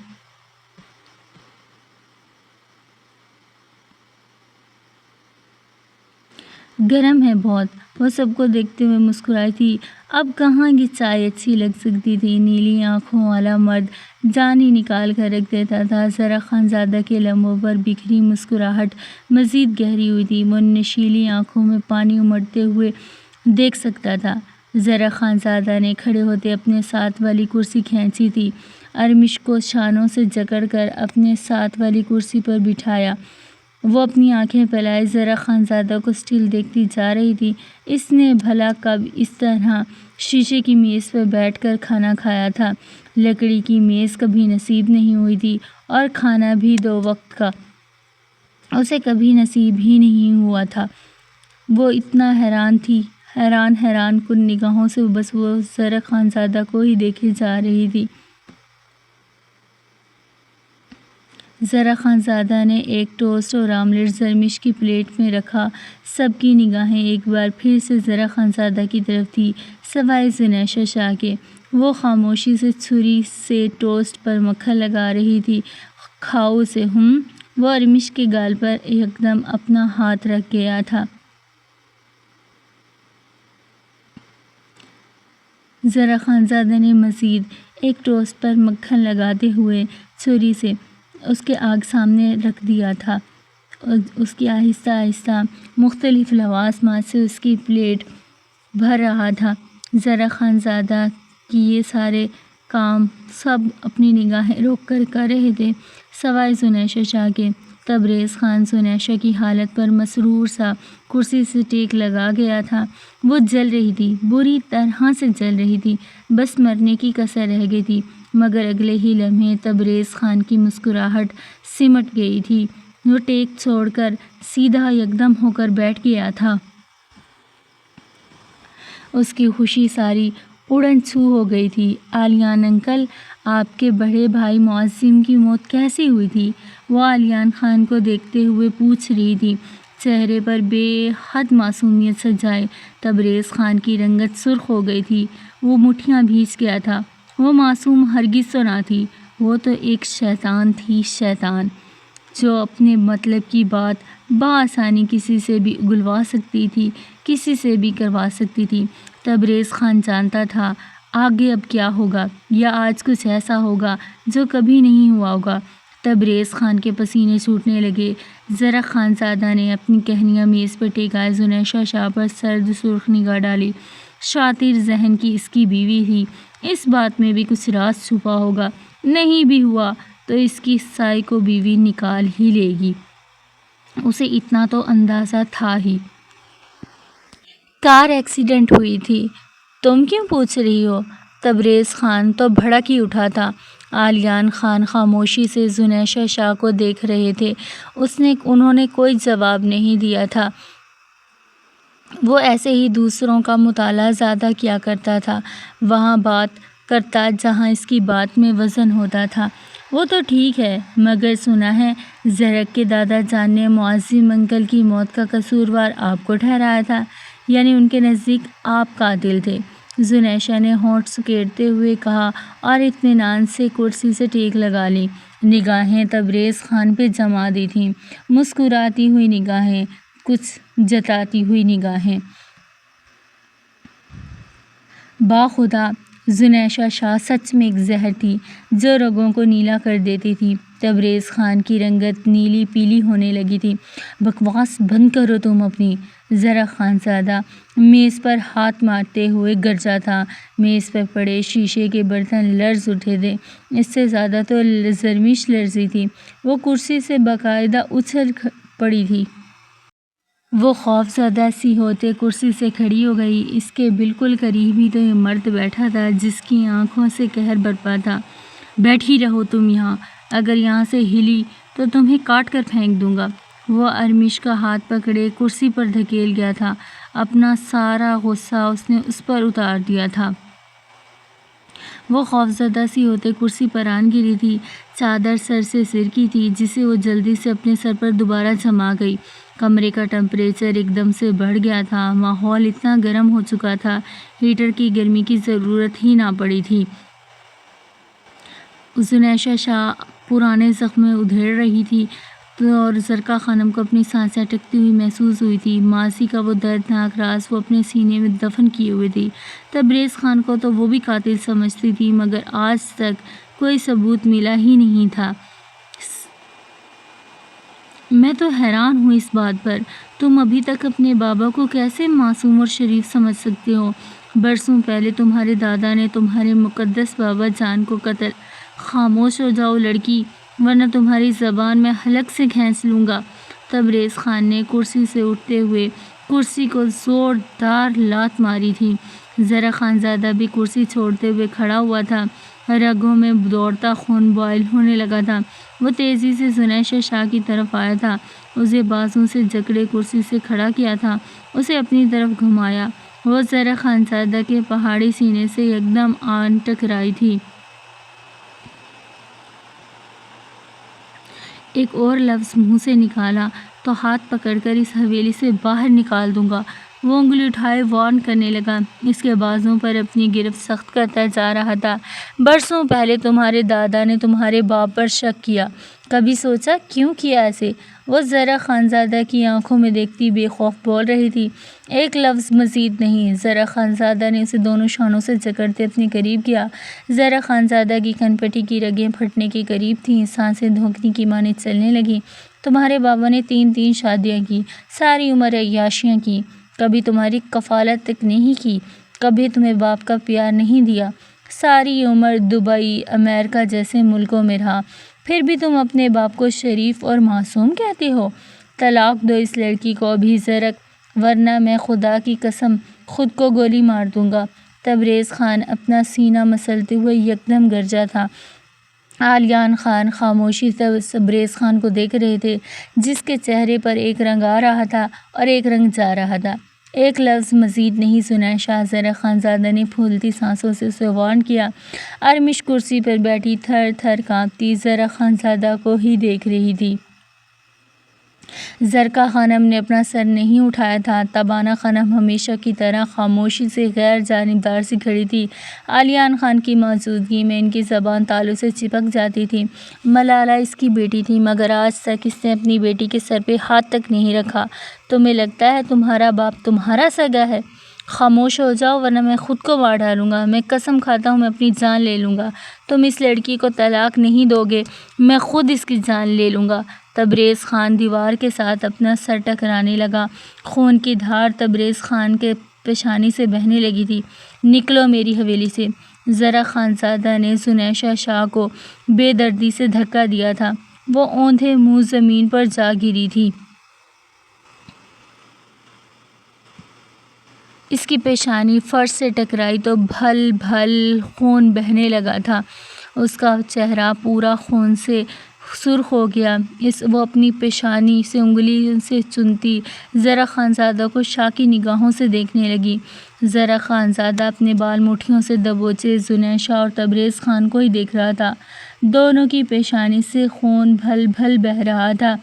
گرم ہے بہت، وہ سب کو دیکھتے ہوئے مسکرائی تھی۔ اب کہاں یہ چائے اچھی لگ سکتی تھی۔ نیلی آنکھوں والا مرد جان ہی نکال کر رکھ دیتا تھا۔ زرع خانزادہ کے لبوں پر بکھری مسکراہٹ مزید گہری ہوئی تھی۔ وہ نشیلی آنکھوں میں پانی امڑتے ہوئے دیکھ سکتا تھا۔ زرع خانزادہ نے کھڑے ہوتے اپنے ساتھ والی کرسی کھینچی تھی۔ ارمش کو شانوں سے جکڑ کر اپنے ساتھ والی کرسی پر بٹھایا۔ وہ اپنی آنکھیں پھیلائے زرع خانزادہ کو اسٹل دیکھتی جا رہی تھی۔ اس نے بھلا کب اس طرح شیشے کی میز پر بیٹھ کر کھانا کھایا تھا۔ لکڑی کی میز کبھی نصیب نہیں ہوئی تھی اور کھانا بھی 2 وقت کا اسے کبھی نصیب ہی نہیں ہوا تھا۔ وہ اتنا حیران تھی، حیران کن نگاہوں سے بس وہ زرع خانزادہ کو ہی دیکھے جا رہی تھی۔ زرع خانزادہ نے ایک ٹوسٹ اور آملیٹ ارمش کی پلیٹ میں رکھا۔ سب کی نگاہیں ایک بار پھر سے زرع خانزادہ کی طرف تھی سوائے زنیشہ شاہ کے۔ وہ خاموشی سے چھری سے ٹوسٹ پر مکھن لگا رہی تھی۔ کھاؤ اسے۔ وہ ارمش کے گال پر یکدم اپنا ہاتھ رکھ گیا تھا۔ زرع خانزادہ نے مزید ایک ٹوسٹ پر مکھن لگاتے ہوئے چھری سے اس کے آگ سامنے رکھ دیا تھا۔ اس کی آہستہ آہستہ مختلف لوازمات سے اس کی پلیٹ بھر رہا تھا۔ ذرا خانزادہ کی یہ سارے کام سب اپنی نگاہیں روک کر رہے تھے سوائے زنیشہ شاہ کے۔ تبریز خان زنیشہ کی حالت پر مسرور سا کرسی سے ٹیک لگا گیا تھا۔ وہ جل رہی تھی، بری طرح سے جل رہی تھی، بس مرنے کی کسر رہ گئی تھی، مگر اگلے ہی لمحے تبریز خان کی مسکراہٹ سمٹ گئی تھی۔ وہ ٹیک چھوڑ کر سیدھا یکدم ہو کر بیٹھ گیا تھا۔ اس کی خوشی ساری اڑن چھو ہو گئی تھی۔ علیان انکل، آپ کے بڑے بھائی معظم کی موت کیسی ہوئی تھی؟ وہ علیان خان کو دیکھتے ہوئے پوچھ رہی تھی، چہرے پر بے حد معصومیت سجائے۔ تبریز خان کی رنگت سرخ ہو گئی تھی، وہ مٹھیاں بھیج گیا تھا۔ وہ معصوم ہرگز تو نہ تھی، وہ تو ایک شیطان تھی، شیطان، جو اپنے مطلب کی بات بآسانی کسی سے بھی اگلوا سکتی تھی، کسی سے بھی کروا سکتی تھی۔ تبریز خان جانتا تھا آگے اب کیا ہوگا، یا آج کچھ ایسا ہوگا جو کبھی نہیں ہوا ہوگا۔ تبریز خان کے پسینے چھوٹنے لگے۔ ذرا خانزادہ نے اپنی کہنیاں میز پر ٹیکائے زنیشہ شاہ پر سرد سرخ نگاہ ڈالی۔ شاطر ذہن کی اس کی بیوی تھی، اس بات میں بھی کچھ راز چھپا ہوگا، نہیں بھی ہوا تو اس کی سائی کو بیوی نکال ہی لے گی، اسے اتنا تو اندازہ تھا ہی۔ کار ایکسیڈنٹ ہوئی تھی، تم کیوں پوچھ رہی ہو؟ تبریز خان تو بھڑک ہی اٹھا تھا۔ علیان خان خاموشی سے زنیشہ شاہ کو دیکھ رہے تھے، انہوں نے کوئی جواب نہیں دیا تھا۔ وہ ایسے ہی دوسروں کا مطالعہ زیادہ کیا کرتا تھا، وہاں بات کرتا جہاں اس کی بات میں وزن ہوتا تھا۔ وہ تو ٹھیک ہے، مگر سنا ہے زرک کے دادا جان نے معظم انکل کی موت کا قصوروار آپ کو ٹھہرایا تھا، یعنی ان کے نزدیک آپ قاتل تھے۔ زنیشہ نے ہونٹ سکیڑتے ہوئے کہا اور اطمینان سے کرسی سے ٹیک لگا لی۔ نگاہیں تبریز خان پہ جما دی تھیں، مسکراتی ہوئی نگاہیں، کچھ جتاتی ہوئی نگاہیں۔ باخدا زنیشہ شاہ سچ میں ایک زہر تھی جو رگوں کو نیلا کر دیتی تھی۔ تبریز خان کی رنگت نیلی پیلی ہونے لگی تھی۔ بکواس بند کرو تم اپنی۔ ذرا خانزادہ میز پر ہاتھ مارتے ہوئے گرجا تھا۔ میز پر پڑے شیشے کے برتن لرز اٹھے تھے، اس سے زیادہ تو زرمیش لرزی تھی، وہ کرسی سے باقاعدہ اچھل پڑی تھی۔ وہ خوف زدہ سی ہوتے کرسی سے کھڑی ہو گئی۔ اس کے بالکل قریب ہی تو یہ مرد بیٹھا تھا جس کی آنکھوں سے قہر برپا تھا۔ بیٹھی رہو تم یہاں، اگر یہاں سے ہلی تو تمہیں کاٹ کر پھینک دوں گا۔ وہ ارمش کا ہاتھ پکڑے کرسی پر دھکیل گیا تھا، اپنا سارا غصہ اس نے اس پر اتار دیا تھا۔ وہ خوفزدہ سی ہوتے کرسی پر آن گری تھی، چادر سر سے سرکی تھی جسے وہ جلدی سے اپنے سر پر دوبارہ جما گئی۔ کمرے کا ٹمپریچر ایک دم سے بڑھ گیا تھا، ماحول اتنا گرم ہو چکا تھا، ہیٹر کی گرمی کی ضرورت ہی نہ پڑی تھی۔ زنیشہ شاہ پرانے زخم میں ادھیڑ رہی تھی اور زرکا خانم کو اپنی سانسیں اٹکتی ہوئی محسوس ہوئی تھی۔ ماضی کا وہ دردناک راز وہ اپنے سینے میں دفن کیے ہوئے تھی۔ تبریز خان کو تو وہ بھی قاتل سمجھتی تھی، مگر آج تک کوئی ثبوت ملا ہی نہیں تھا۔ میں تو حیران ہوں اس بات پر، تم ابھی تک اپنے بابا کو کیسے معصوم اور شریف سمجھ سکتے ہو؟ برسوں پہلے تمہارے دادا نے تمہارے مقدس بابا جان کو قتل۔ خاموش ہو جاؤ لڑکی، ورنہ تمہاری زبان میں حلق سے کھینچ لوں گا۔ تبریز خان نے کرسی سے اٹھتے ہوئے کرسی کو زوردار لات ماری تھی۔ ذرا خانزادہ بھی کرسی چھوڑتے ہوئے کھڑا ہوا تھا، رگوں میں دوڑتا خون بوائل ہونے لگا تھا۔ وہ تیزی سے زنیشہ شاہ کی طرف آیا تھا، اسے بازوں سے جکڑے کرسی سے کھڑا کیا تھا، اسے اپنی طرف گھمایا۔ وہ ذرا خانزادہ کے پہاڑی سینے سے یکدم آن ٹکرائی تھی۔ ایک اور لفظ منہ سے نکالا تو ہاتھ پکڑ کر اس حویلی سے باہر نکال دوں گا۔ وہ انگلی اٹھائے وارن کرنے لگا، اس کے بازوں پر اپنی گرفت سخت کرتا جا رہا تھا۔ برسوں پہلے تمہارے دادا نے تمہارے باپ پر شک کیا، کبھی سوچا کیوں کیا ایسے؟ وہ ذرا خانزادہ کی آنکھوں میں دیکھتی بے خوف بول رہی تھی۔ ایک لفظ مزید نہیں۔ ذرا خانزادہ نے اسے دونوں شانوں سے جکڑتے اپنے قریب کیا۔ ذرا خانزادہ کی کھنپٹی کی رگیں پھٹنے کے قریب تھیں، سانسیں دھونکنے کی مانند چلنے لگیں۔ تمہارے بابا نے 3 شادیاں کی، ساری عمر عیاشیاں کی، کبھی تمہاری کفالت تک نہیں کی، کبھی تمہیں باپ کا پیار نہیں دیا، ساری عمر دبئی، امریکہ جیسے ملکوں میں رہا، پھر بھی تم اپنے باپ کو شریف اور معصوم کہتے ہو۔ طلاق دو اس لڑکی کو ابھی زرک، ورنہ میں خدا کی قسم خود کو گولی مار دوں گا۔ تبریز خان اپنا سینہ مسلتے ہوئے یکدم گرجا تھا۔ علیان خان خاموشی سے تبریز خان کو دیکھ رہے تھے، جس کے چہرے پر ایک رنگ آ رہا تھا اور ایک رنگ جا رہا تھا۔ ایک لفظ مزید نہیں سنا۔ شاہزادہ خانزادہ نے پھولتی سانسوں سے اسے وارن کیا۔ ارمش کرسی پر بیٹھی تھر تھر کانپتی زرا خانزادہ کو ہی دیکھ رہی تھی۔ زرکا خانم نے اپنا سر نہیں اٹھایا تھا۔ تبانہ خانم ہمیشہ کی طرح خاموشی سے غیر جانبدار سی کھڑی تھی۔ علیان خان کی موجودگی میں ان کی زبان تالوں سے چپک جاتی تھی۔ ملالہ اس کی بیٹی تھی، مگر آج تک اس نے اپنی بیٹی کے سر پہ ہاتھ تک نہیں رکھا۔ تمہیں لگتا ہے تمہارا باپ تمہارا سگا ہے؟ خاموش ہو جاؤ ورنہ میں خود کو مار ڈالوں گا۔ میں قسم کھاتا ہوں میں اپنی جان لے لوں گا۔ تم اس لڑکی کو طلاق نہیں دو گے، میں خود اس کی جان لے لوں گا۔ تبریز خان دیوار کے ساتھ اپنا سر ٹکرانے لگا۔ خون کی دھار تبریز خان کے پیشانی سے بہنے لگی تھی۔ نکلو میری حویلی سے۔ زرا خانزادہ نے زنیشہ شاہ کو بے دردی سے دھکا دیا تھا۔ وہ اوندھے منہ زمین پر جا گری تھی۔ اس کی پیشانی فرش سے ٹکرائی تو بھل بھل خون بہنے لگا تھا۔ اس کا چہرہ پورا خون سے سرخ ہو گیا۔ وہ اپنی پیشانی سے انگلی سے چنتی زرا خانزادہ کو شاکی نگاہوں سے دیکھنے لگی۔ زرا خانزادہ اپنے بال مٹھیوں سے دبوچے زنیشہ اور تبریز خان کو ہی دیکھ رہا تھا۔ دونوں کی پیشانی سے خون بھل بھل بہہ رہا تھا۔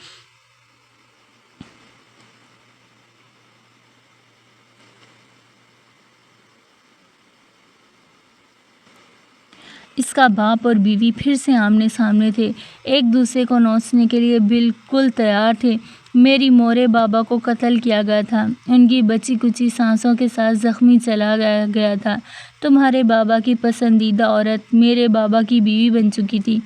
اس کا باپ اور بیوی پھر سے آمنے سامنے تھے، ایک دوسرے کو نوچنے کے لیے بالکل تیار تھے۔ میری مورے بابا کو قتل کیا گیا تھا، ان کی بچی کچی سانسوں کے ساتھ زخمی چلا گیا تھا۔ تمہارے بابا کی پسندیدہ عورت میرے بابا کی بیوی بن چکی تھی،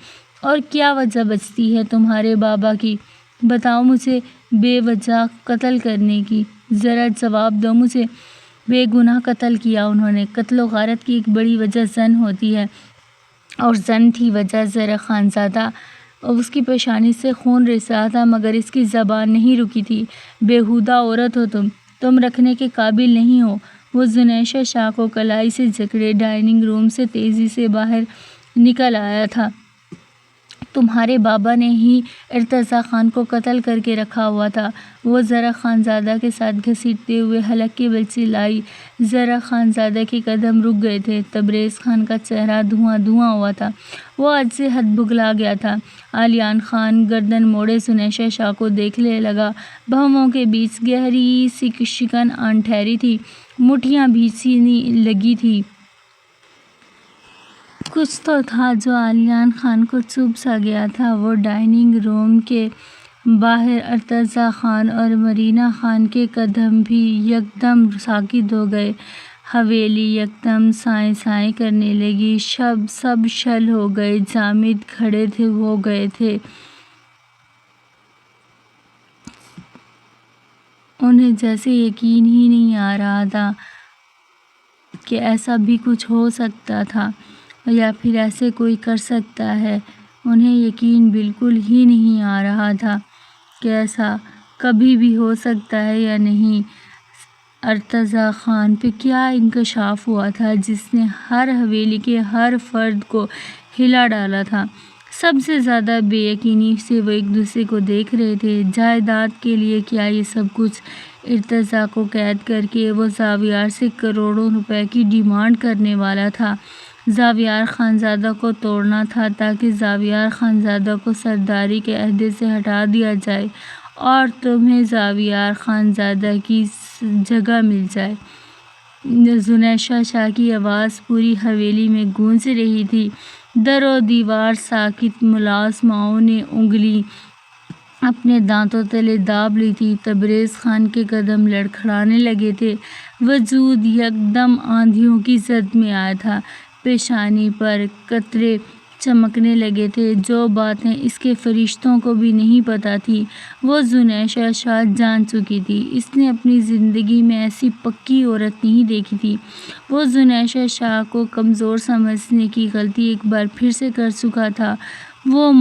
اور کیا وجہ بچتی ہے تمہارے بابا کی؟ بتاؤ مجھے بے وجہ قتل کرنے کی، ذرا جواب دو مجھے۔ بے گناہ قتل کیا انہوں نے۔ قتل و غارت کی ایک بڑی وجہ زن ہوتی ہے، اور زن تھی وجہ زرا خانزادہ۔ اس کی پیشانی سے خون رس رہا تھا مگر اس کی زبان نہیں رکی تھی۔ بیہودہ عورت ہو تم رکھنے کے قابل نہیں ہو۔ وہ زنیشہ شاہ کو کلائی سے جکڑے ڈائننگ روم سے تیزی سے باہر نکل آیا تھا۔ تمہارے بابا نے ہی ارتضیٰ خان کو قتل کر کے رکھا ہوا تھا۔ وہ زرا خانزادہ کے ساتھ گھسیٹتے ہوئے حلق کی بل چلائی۔ زرا خانزادہ کے قدم رک گئے تھے۔ تبریز خان کا چہرہ دھواں دھواں ہوا تھا، وہ حد سے حد بگلا گیا تھا۔ علیان خان گردن موڑے زنیشہ شاہ کو دیکھنے لگا۔ بھووں کے بیچ گہری سی شکن آن ٹھہری تھی، مٹھیاں بھیجنے لگی تھی۔ کچھ تو تھا جو علیان خان کو چبھ سا گیا تھا۔ وہ ڈائننگ روم کے باہر ارتضیٰ خان اور مرینا خان کے قدم بھی یکدم ساکت ہو گئے۔ حویلی یکدم سائیں سائیں کرنے لگی۔ سب شل ہو گئے، جامد کھڑے ہو گئے تھے۔ انہیں جیسے یقین ہی نہیں آ رہا تھا کہ ایسا بھی کچھ ہو سکتا تھا، یا پھر ایسے کوئی کر سکتا ہے۔ انہیں یقین بالکل ہی نہیں آ رہا تھا کہ ایسا کبھی بھی ہو سکتا ہے یا نہیں۔ ارتضیٰ خان پہ کیا انکشاف ہوا تھا جس نے ہر حویلی کے ہر فرد کو ہلا ڈالا تھا؟ سب سے زیادہ بے یقینی سے وہ ایک دوسرے کو دیکھ رہے تھے۔ جائیداد کے لیے کیا یہ سب کچھ؟ ارتضیٰ کو قید کر کے وہ زاویار سے کروڑوں روپے کی ڈیمانڈ کرنے والا تھا۔ زاویار خانزادہ کو توڑنا تھا تاکہ زاویار خانزادہ کو سرداری کے عہدے سے ہٹا دیا جائے اور تمہیں زاویار خانزادہ کی جگہ مل جائے۔ زنیشہ شاہ کی آواز پوری حویلی میں گونج رہی تھی۔ در و دیوار ساکت، ملازماؤں نے انگلی اپنے دانتوں تلے داب لی تھی۔ تبریز خان کے قدم لڑکھڑانے لگے تھے۔ وجود یکدم آندھیوں کی زد میں آیا تھا۔ پیشانی پر قطرے چمکنے لگے تھے۔ جو باتیں اس کے فرشتوں کو بھی نہیں پتہ تھی وہ زنیشہ شاہ جان چکی تھی۔ اس نے اپنی زندگی میں ایسی پکی عورت نہیں دیکھی تھی۔ وہ زنیشہ شاہ کو کمزور سمجھنے کی غلطی ایک بار پھر سے کر چکا تھا۔ وہ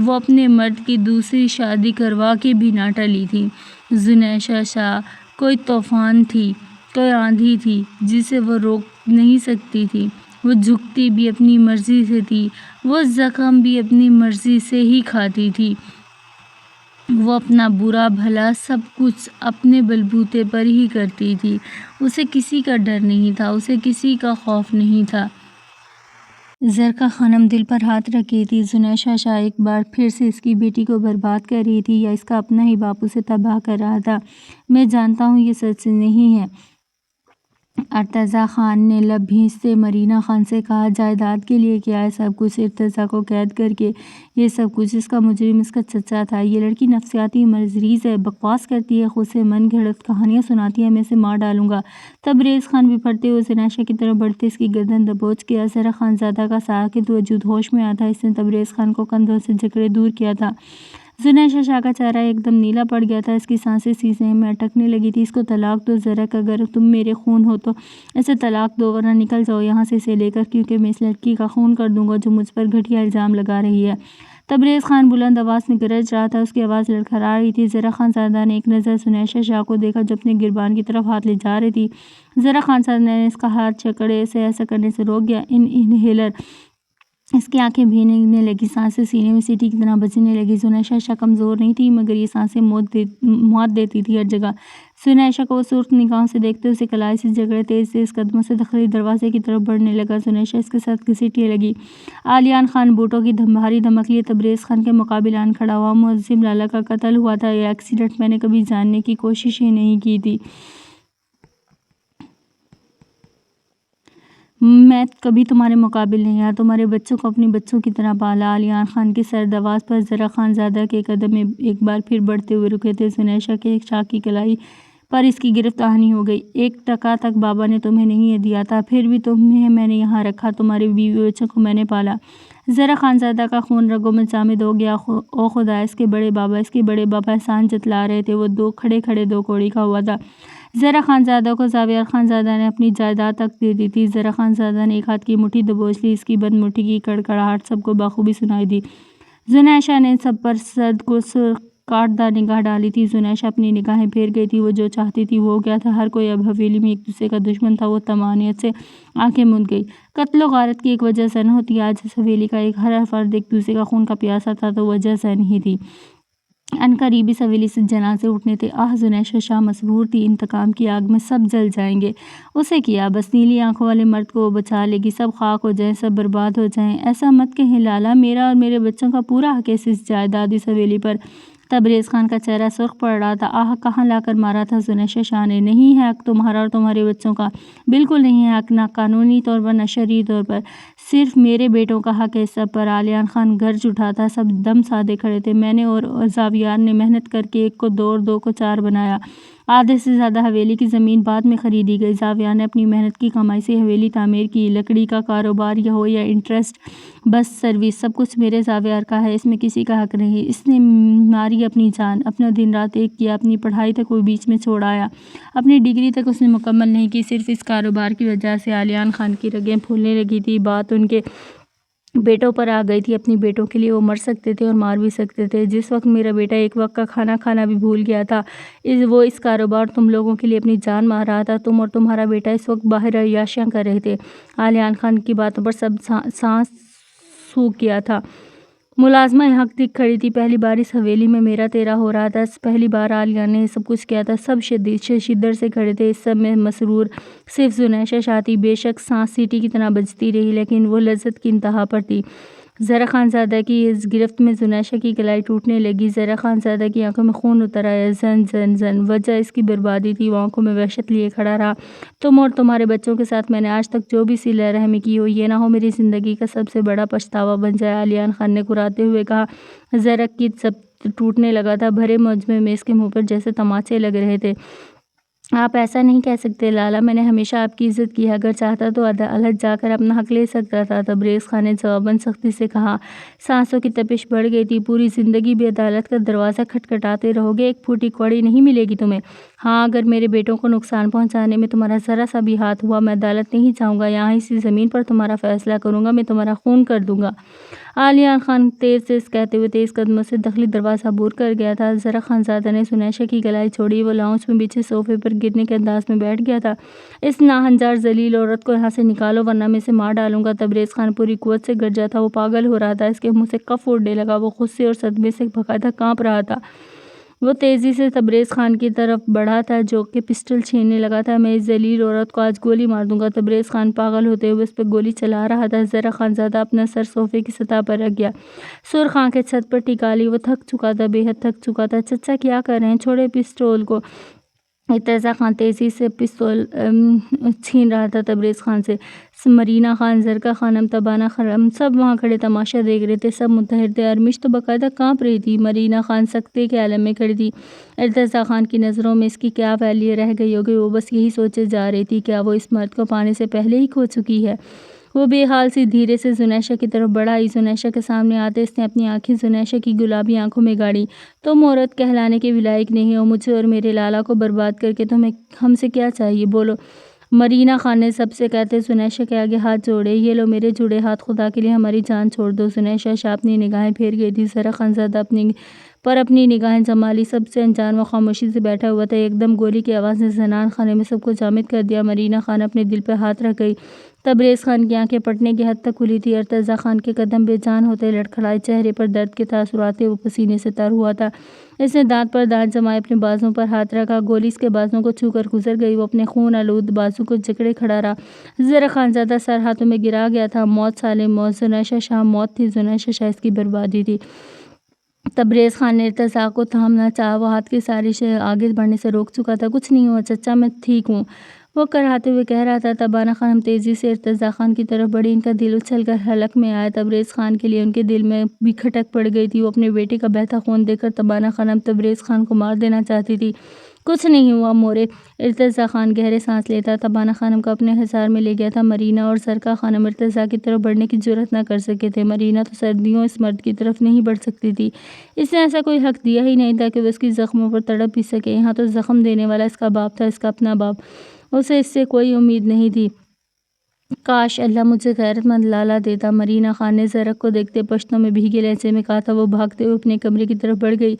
اپنے مرد کی دوسری شادی کروا کے بھی نہ ٹلی تھی۔ زنیشہ شاہ کوئی طوفان تھی، کوئی آندھی تھی جسے وہ روک نہیں سکتی تھی۔ وہ جھکتی بھی اپنی مرضی سے تھی، وہ زخم بھی اپنی مرضی سے ہی کھاتی تھی۔ وہ اپنا برا بھلا سب کچھ اپنے بلبوتے پر ہی کرتی تھی۔ اسے کسی کا ڈر نہیں تھا، اسے کسی کا خوف نہیں تھا۔ زرقا خانم دل پر ہاتھ رکھے تھی۔ زنیشہ شاہ ایک بار پھر سے اس کی بیٹی کو برباد کر رہی تھی یا اس کا اپنا ہی باپ اسے تباہ کر رہا تھا؟ میں جانتا ہوں یہ سچ نہیں ہے۔ ارتضیٰ خان نے لب بھینچتے مرینا خان سے کہا، جائیداد کے لیے کیا ہے سب کچھ؟ ارتضیٰ کو قید کر کے یہ سب کچھ؟ اس کا مجرم اس کا چچا تھا۔ یہ لڑکی نفسیاتی مریض ہے، بکواس کرتی ہے، خود سے من گھڑت کہانیاں سناتی ہے، میں اسے مار ڈالوں گا۔ تبریز خان بھی پڑھتے ہوئے زنیشہ کی طرف بڑھتے اس کی گردن دبوچ گیا۔ ذرا خانزادہ کا ساکت وجود ہوش میں آتا اس نے تبریز خان کو کندھوں سے جکڑے دور کیا تھا۔ زنیشہ شاہ کا چہرہ ایک دم نیلا پڑ گیا تھا، اس کی سانسیں سینے میں اٹکنے لگی تھی۔ اس کو طلاق دو زرق، اگر تم میرے خون ہو تو اسے طلاق دو، ورنہ نکل جاؤ یہاں سے اسے لے کر، کیونکہ میں اس لڑکی کا خون کر دوں گا جو مجھ پر گھٹیا الزام لگا رہی ہے۔ تبریز خان بلند آواز میں گرج رہا تھا، اس کی آواز لڑکھڑا رہی تھی۔ زرق خانزادہ نے ایک نظر زنیشہ شاہ کو دیکھا جو اپنے گربان کی طرف ہاتھ لے جا رہی تھی۔ زرق خانزادہ نے اس کا ہاتھ جکڑے اسے ایسا کرنے سے روک دیا۔ انہیلر اس کی آنکھیں بھیگنے لگی، سانسیں سینے میں سیٹی کی طرح بجنے لگی۔ زنیشہ شاہ کمزور نہیں تھی مگر یہ سانسیں موت دیتی تھی ہر جگہ۔ زنیشہ کو وہ سرخ نگاہوں سے دیکھتے اسے کلائی سے جکڑے تیز تیز قدموں سے داخلی دروازے کی طرف بڑھنے لگا۔ زنیشہ اس کے ساتھ گھسیٹنے لگی۔ عالیان خان بوٹوں کی بھاری دھمک لیے تبریز خان کے مقابل آن کھڑا ہوا۔ معظم لالا کا قتل ہوا تھا یا ایکسیڈنٹ، میں نے کبھی جاننے کی کوشش ہی نہیں کی تھی۔ میں کبھی تمہارے مقابل نہیں رہا، تمہارے بچوں کو اپنی بچوں کی طرح پالا۔ عالیان خان کی سرد آواز پر زرق خانزادہ کے قدم ایک بار پھر بڑھتے ہوئے رکے تھے۔ زنیشہ کے شاہ کی کلائی پر اس کی گرفت آہنی ہو گئی۔ ایک ٹکا تک بابا نے تمہیں نہیں دیا تھا، پھر بھی تمہیں میں نے یہاں رکھا، تمہاری بیوی بچوں کو میں نے پالا۔ زرق خانزادہ کا خون رگوں میں جامد ہو گیا۔ او خدا، اس کے بڑے بابا احسان جتلا رہے تھے۔ وہ کھڑے کھڑے دو کوڑی کا ہوا تھا۔ زرق خانزادہ کو زاویار خانزادہ نے اپنی جائیداد تک دے دی تھی۔ زرق خانزادہ نے ایک ہاتھ کی مٹھی دبوچ لی، اس کی بند مٹھی کی کڑکڑاہٹ سب کو بخوبی سنائی دی۔ زنیشہ نے سب پر سرد کو کاٹدار نگاہ ڈالی تھی۔ زنیشہ اپنی نگاہیں پھیر گئی تھی، وہ جو چاہتی تھی وہ ہو گیا تھا۔ ہر کوئی اب حویلی میں ایک دوسرے کا دشمن تھا۔ وہ طمانینت سے آنکھیں موند گئی۔ قتل و غارت کی ایک وجہ سے نہ ہوتی، آج اس حویلی کا ہر فرد ایک دوسرے کا خون کا پیاسا تھا، تو وجہ سے نہیں تھی۔ عنقریب اس حویلی سے جنازے اٹھنے تھے۔ آہ، زنیشہ شاہ مسرور تھی، انتقام کی آگ میں سب جل جائیں گے۔ اسے کیا بس نیلی آنکھوں والے مرد کو وہ بچا لے گی، سب خاک ہو جائیں، سب برباد ہو جائیں۔ ایسا مت کہیں لالا، میرا اور میرے بچوں کا پورا حق ہے اس جائیداد، اس حویلی پر۔ تبریز خان کا چہرہ سرخ پڑ رہا تھا۔ آہ، کہاں لا کر مارا تھا زنیشہ شاہ نے؟ نہیں ہے حق تمہارا اور تمہارے بچوں کا، بالکل نہیں ہے حق، نہ قانونی طور پر نہ شرعی طور پر، صرف میرے بیٹوں کا حق ہے اس سب پر۔ عالیان خان گرج اٹھا تھا، سب دم سادے کھڑے تھے۔ میں نے اور زاویار نے محنت کر کے ایک کو دو اور دو کو چار بنایا۔ آدھے سے زیادہ حویلی کی زمین بعد میں خریدی گئی۔ زاویار نے اپنی محنت کی کمائی سے حویلی تعمیر کی۔ لکڑی کا کاروبار ہو یا انٹرسٹ، بس سروس، سب کچھ میرے زاویار کا ہے، اس میں کسی کا حق نہیں۔ اس نے ماری اپنی جان، اپنا دن رات ایک کیا، اپنی پڑھائی تک وہ بیچ میں چھوڑ آیا، اپنی ڈگری تک اس نے مکمل نہیں کی، صرف اس کاروبار کی وجہ سے۔ عالیان خان کی رگیں پھولنے لگی تھی، بات ان کے بیٹوں پر آ گئی تھی۔ اپنی بیٹوں کے لیے وہ مر سکتے تھے اور مار بھی سکتے تھے۔ جس وقت میرا بیٹا ایک وقت کا کھانا کھانا بھی بھول گیا تھا، وہ اس کاروبار تم لوگوں کے لیے اپنی جان مار رہا تھا۔ تم اور تمہارا بیٹا اس وقت باہر عیاشیاں کر رہے تھے۔ عالیان خان کی باتوں پر سب سانس سوکھ گیا تھا۔ ملازمہ حق دکھ کھڑی تھی۔ پہلی بار اس حویلی میں میرا تیرا ہو رہا تھا، پہلی بار عالیہ نے سب کچھ کیا تھا۔ سب شدت سے کھڑے تھے، اس سب میں مسرور صرف زنیشہ شاہ تھی۔ بے شک سانس سیٹی کی طرح بجتی رہی، لیکن وہ لذت کی انتہا پر تھی۔ زرق خانزادہ کی اس گرفت میں زنیشہ کی کلائی ٹوٹنے لگی۔ زرق خانزادہ کی آنکھوں میں خون اتر آیا، زن زن زن، وجہ اس کی بربادی تھی۔ وہ آنکھوں میں وحشت لیے کھڑا رہا۔ تم اور تمہارے بچوں کے ساتھ میں نے آج تک جو بھی صلہ رحمی کی ہو، یہ نہ ہو میری زندگی کا سب سے بڑا پچھتاوا بن جائے۔ عالیان خان نے کراتے ہوئے کہا۔ زرق کی ضبط ٹوٹنے لگا تھا، بھرے مجمع میں اس کے منہ پر جیسے تماچے لگ رہے تھے۔ آپ ایسا نہیں کہہ سکتے لالا، میں نے ہمیشہ آپ کی عزت کی ہے، اگر چاہتا تو عدالت جا کر اپنا حق لے سکتا تھا، تبریز خان نے جواباً سختی سے کہا۔ سانسوں کی تپش بڑھ گئی تھی۔ پوری زندگی بھی عدالت کا دروازہ کھٹکھٹاتے رہو گے، ایک پھوٹی کوڑی نہیں ملے گی تمہیں۔ ہاں، اگر میرے بیٹوں کو نقصان پہنچانے میں تمہارا ذرا سا بھی ہاتھ ہوا، میں عدالت نہیں جاؤں گا، یہاں اسی زمین پر تمہارا فیصلہ کروں گا، میں تمہارا خون کر دوں گا۔ علیان خان تیز کہتے ہوئے تیز قدموں سے داخلی دروازہ عبور کر گیا تھا۔ زرق خانزادہ نے زنیشہ کی گلائی چھوڑی، وہ لاؤنج میں بچھے صوفے پر گرنے کے انداز میں بیٹھ گیا تھا۔ اس ناہنجار ذلیل عورت کو یہاں سے نکالو ورنہ میں اسے مار ڈالوں گا۔ تبریز خان پوری قوت سے گرجا تھا، وہ پاگل ہو رہا تھا، اس کے منہ سے کف پھوٹنے لگا، وہ غصے اور صدمے سے باقاعدہ کانپ رہا تھا۔ وہ تیزی سے تبریز خان کی طرف بڑھا تھا جو کہ پسٹل چھیننے لگا تھا۔ میں اس ذلیل عورت کو آج گولی مار دوں گا۔ تبریز خان پاگل ہوتے ہوئے اس پر گولی چلا رہا تھا۔ زرق خانزادہ اپنا سر صوفے کی سطح پر رکھ گیا، سرخ آنکھیں چھت پر ٹکا لی۔ وہ تھک چکا تھا، بے حد تھک چکا تھا۔ چچا کیا کر رہے ہیں؟ چھوڑے پسٹول کو۔ ارتضیٰ خان تیزی سے پستول چھین رہا تھا تبریز خان سے۔ مرینا خان، زرقا خانم، تبانہ خانم سب وہاں کھڑے تماشا دیکھ رہے تھے، سب متحر تھے۔ ارمش تو باقاعدہ کانپ رہی تھی۔ مرینا خان سکتے کے عالم میں کھڑی تھی۔ ارتضیٰ خان کی نظروں میں اس کی کیا ویلیو رہ گئی ہوگی، وہ بس یہی سوچے جا رہی تھی، کیا وہ اس مرد کو پانے سے پہلے ہی کھو چکی ہے؟ وہ بے حال سی دھیرے سے زنیشہ کی طرف بڑھ آئی۔ زنیشہ کے سامنے آتے اس نے اپنی آنکھیں زنیشہ کی گلابی آنکھوں میں گاڑی۔ تم عورت کہلانے کے بھی لائق نہیں ہو، مجھے اور میرے لالا کو برباد کر کے تمہیں ہم سے کیا چاہیے، بولو۔ مرینا خان نے سب سے کہتے زنیشہ کے آگے ہاتھ جوڑے۔ یہ لو میرے جڑے ہاتھ، خدا کے لیے ہماری جان چھوڑ دو۔ زنیشہ شاہ اپنی نگاہیں پھیر گئی تھی۔ زرق خانزادہ اپنی نگاہیں جما لی، سب سے انجان و خاموشی سے بیٹھا ہوا تھا۔ ایک دم گولی کی آواز نے زنان خانے میں سب کو جامد کر دیا۔ مرینا خان اپنے دل پہ ہاتھ رکھ گئی۔ تبریز خان کی آنکھیں پھٹنے کی حد تک کھلی تھی۔ ارتضیٰ خان کے قدم بے جان ہوتے لڑکھڑائے، چہرے پر درد کے تاثرات تھے، وہ پسینے سے تر ہوا تھا۔ اس نے دانت پر دانت جمائے، اپنے بازوؤں پر ہاتھ رکھا، گولی اس کے بازوؤں کو چھو کر گزر گئی۔ وہ اپنے خون آلود بازو کو جکڑے کھڑا رہا۔ زرق خانزادہ سر ہاتھوں میں گرا گیا تھا۔ موت سالے موت، زنیشہ شاہ موت تھی، زنیشہ شاہ اس کی بربادی تھی۔ تبریز خان نے ارتضیٰ کو تھامنا چاہا، وہ ہاتھ کی ساری سے آگے بڑھنے سے روک چکا تھا۔ کچھ نہیں ہوا چچا، میں ٹھیک ہوں، وہ کراہتے ہوئے کہہ رہا تھا۔ تبانہ خانم تیزی سے ارتضیٰ خان کی طرف بڑھی، ان کا دل اچھل کر حلق میں آیا۔ تبریز خان کے لیے ان کے دل میں بھی کھٹک پڑ گئی تھی۔ وہ اپنے بیٹے کا بہتا خون دیکھ کر تبانہ خانم تبریز خان کو مار دینا چاہتی تھی۔ کچھ نہیں ہوا مورے، ارتضیٰ خان گہرے سانس لیتا تبانہ خانم کو اپنے حصار میں لے گیا تھا۔ مرینا اور زرقا خانم ارتضیٰ کی طرف بڑھنے کی جرأت نہ کر سکے تھے۔ مرینا تو سردیوں اس مرد کی طرف نہیں بڑھ سکتی تھی، اس نے ایسا کوئی حق دیا ہی نہیں تھا کہ وہ اس کی زخموں پر تڑپ بھی سکے۔ یہاں تو زخم دینے والا اس کا باپ تھا، اس کا اپنا باپ، اسے اس سے کوئی امید نہیں تھی۔ کاش اللہ مجھے غیرت مند لالا دیتا، مرینا خان نے زرق کو دیکھتے پشتوں میں بھیگے لہجے میں کہا تھا۔ وہ بھاگتے ہوئے اپنے کمرے کی طرف بڑھ گئی۔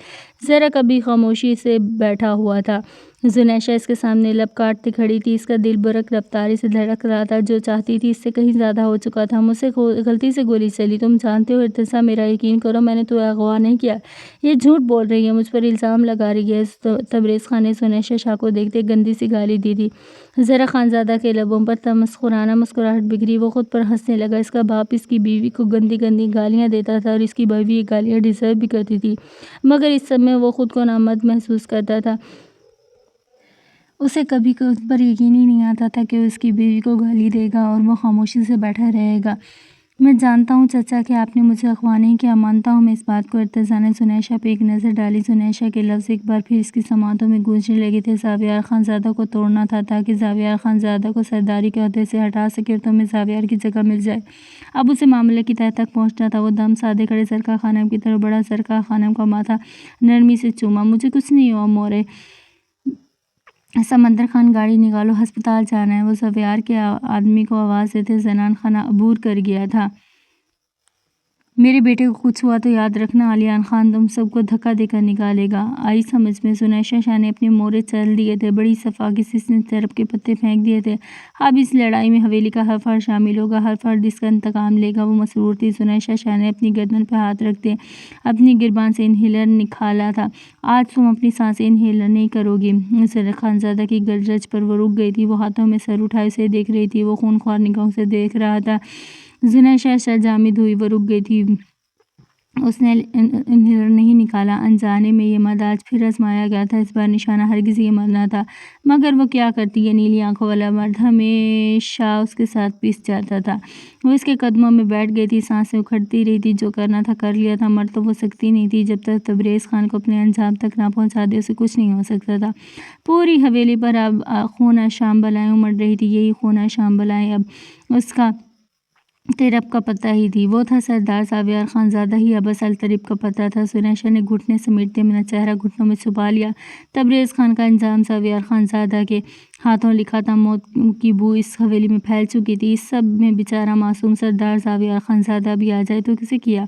زرق ابھی خاموشی سے بیٹھا ہوا تھا۔ زنیشہ اس کے سامنے لب کاٹتی کھڑی تھی، اس کا دل برق رفتاری سے دھڑک رہا تھا، جو چاہتی تھی اس سے کہیں زیادہ ہو چکا تھا۔ مجھ سے غلطی سے گولی چلی، تم جانتے ہو ارتضیٰ، میرا یقین کرو، میں نے تمہیں اغوا نہیں کیا، یہ جھوٹ بول رہی ہے، مجھ پر الزام لگا رہی ہے۔ تبریز خان نے زنیشہ شاہ کو دیکھتے گندی سی گالی دی تھی۔ زرق خانزادہ کے لبوں پر تمسخرانہ مسکراہٹ بکھری، وہ خود پر ہنسنے لگا۔ اس کا باپ اس کی بیوی کو گندی گندی گالیاں دیتا تھا اور اس کی بیوی یہ گالیاں ڈیزرو بھی کرتی تھی، مگر اس سب میں وہ خود کو نامرد محسوس کرتا تھا۔ اسے کبھی اس پر یقین ہی نہیں آتا تھا کہ وہ اس کی بیوی کو گالی دے گا اور وہ خاموشی سے بیٹھا رہے گا۔ میں جانتا ہوں چچا کہ آپ نے مجھے اغوا نہیں کیا، مانتا ہوں میں اس بات کو۔ ارتضیٰ نے زنیشہ پہ ایک نظر ڈالی۔ زنیشہ کے لفظ ایک بار پھر اس کی سماعتوں میں گونجنے لگے تھے۔ زاویار خانزادہ کو توڑنا تھا تاکہ زاویار خانزادہ کو سرداری کے عہدے سے ہٹا سکے اور تمہیں زاویار کی جگہ مل جائے۔ اب اسے معاملے کی تہہ تک پہنچنا تھا۔ وہ دم سادے کھڑے زرقا خانم کی طرف بڑھا، زرقا خانم کا ماتھا نرمی سے چوما۔ مجھے کچھ نہیں ہوا مورے، سمندر خان گاڑی نکالو، ہسپتال جانا ہے۔ وہ زاویار کے آدمی کو آواز دیتے زنان خانہ عبور کر گیا تھا۔ میرے بیٹے کو کچھ ہوا تو یاد رکھنا علیان خان تم سب کو دھکا دے کر نکالے گا، آئی سمجھ میں؟ زنیشہ شاہ نے اپنے مورے چل دیے تھے، بڑی شفاقت سے چرب کے پتے پھینک دیے تھے۔ اب اس لڑائی میں حویلی کا ہر فرد شامل ہوگا، ہر فرد اس کا انتقام لے گا۔ وہ مسرور تھی۔ زنیشہ شاہ نے اپنی گردن پہ ہاتھ رکھتے اپنی گربان سے انہیلر نکالا تھا۔ آج تم اپنی سانسیں انہیلر نہیں کرو گی۔ زرق خانزادہ کی گرج پر وہ رک گئی تھی، وہ ہاتھوں میں سر اٹھائے اسے دیکھ رہی تھی، وہ خونخوار نگاہوں سے دیکھ رہا تھا۔ زنیشہ شاہ جامد ہوئی، وہ رک گئی تھی، اس نے انہیلر نہیں نکالا۔ انجانے میں یہ مد آج پھر آزمایا گیا تھا۔ اس بار نشانہ ہرگز یہ مد نہ تھا، مگر وہ کیا کرتی؟ یہ نیلی آنکھوں والا مرد ہمیشہ اس کے ساتھ پیس جاتا تھا۔ وہ اس کے قدموں میں بیٹھ گئی تھی، سانسیں اکھڑتی رہی تھی۔ جو کرنا تھا کر لیا تھا، مر تو وہ سکتی نہیں تھی۔ جب تک تبریز خان کو اپنے انجام تک نہ پہنچا دے اسے کچھ نہیں ہو سکتا تھا۔ پوری حویلی پر اب خونہ شام بلائیں امڑ رہی تھی۔ یہی خونہ شام بلائیں اب اس کا ترب کا پتہ ہی تھی۔ وہ تھا سردار ساویار خان زادہ ہی اب اصل ترب کا پتہ تھا۔ سنیشا نے گھٹنے سمیٹتے اپنا چہرہ گھٹنوں میں چھپا لیا۔ تبریز خان کا انجام ساویار خان زادہ کے ہاتھوں لکھا تھا۔ موت کی بو اس حویلی میں پھیل چکی تھی۔ اس سب میں بیچارہ معصوم سردار ساویار خان زادہ بھی آ جائے تو کسے کیا؟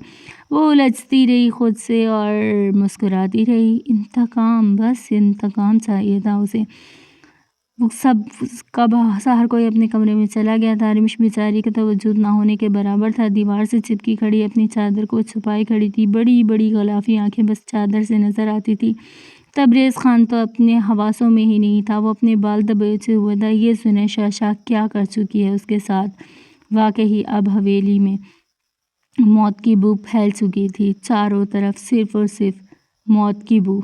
وہ الجھتی رہی خود سے اور مسکراتی رہی۔ انتقام، بس انتقام چاہیے تھا اسے۔ وہ سب کب سحر کوئی اپنے کمرے میں چلا گیا تھا۔ رمش بیچاری کا تو وجود نہ ہونے کے برابر تھا۔ دیوار سے چپکی کھڑی اپنی چادر کو چھپائے کھڑی تھی۔ بڑی بڑی غلافی آنکھیں بس چادر سے نظر آتی تھی۔ تبریز خان تو اپنے حواسوں میں ہی نہیں تھا۔ وہ اپنے بال دبوچے ہوئے تھا۔ یہ سنیشا شاہ کیا کر چکی ہے اس کے ساتھ؟ واقعی اب حویلی میں موت کی بو پھیل چکی تھی۔ چاروں طرف صرف اور صرف موت کی بو۔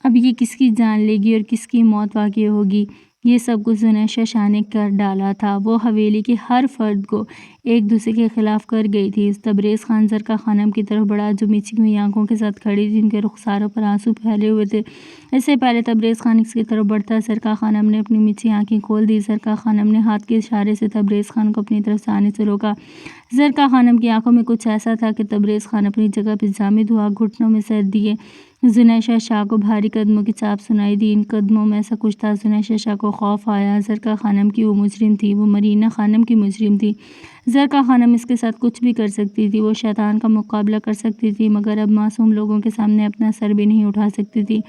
اب یہ کس کی جان لے گی اور کس کی موت واقع ہوگی؟ یہ سب کچھ سنیشا شاہ نے کر ڈالا تھا۔ وہ حویلی کے ہر فرد کو ایک دوسرے کے خلاف کر گئی تھی۔ تبریز خان زرقا خانم کی طرف بڑھا جو میچھی ہوئی آنکھوں کے ساتھ کھڑی تھی۔ ان کے رخساروں پر آنسو پھیلے ہوئے تھے۔ اس سے پہلے تبریز خان اس کی طرف بڑھتا زرقا خانم نے اپنی میچھی آنکھیں کھول دی۔ زرقا خانم نے ہاتھ کے اشارے سے تبریز خان کو اپنی طرف سے آنے سے روکا۔ زرقا خانم کی آنکھوں میں کچھ ایسا تھا کہ تبریز خان اپنی جگہ پہ جامد ہوا، گھٹنوں میں سر دیے۔ سنیشا شاہ کو بھاری قدموں کی چاپ سنائی دی۔ ان قدموں میں ایسا کچھ تھا۔ سنیشا شاہ کو خوف آیا۔ زرقا خانم کی وہ مجرم تھی، وہ مرینا خانم کی مجرم تھی۔ زرقا خانم اس کے ساتھ کچھ بھی کر سکتی تھی۔ وہ شیطان کا مقابلہ کر سکتی تھی، مگر اب معصوم لوگوں کے سامنے اپنا سر بھی نہیں اٹھا سکتی تھی۔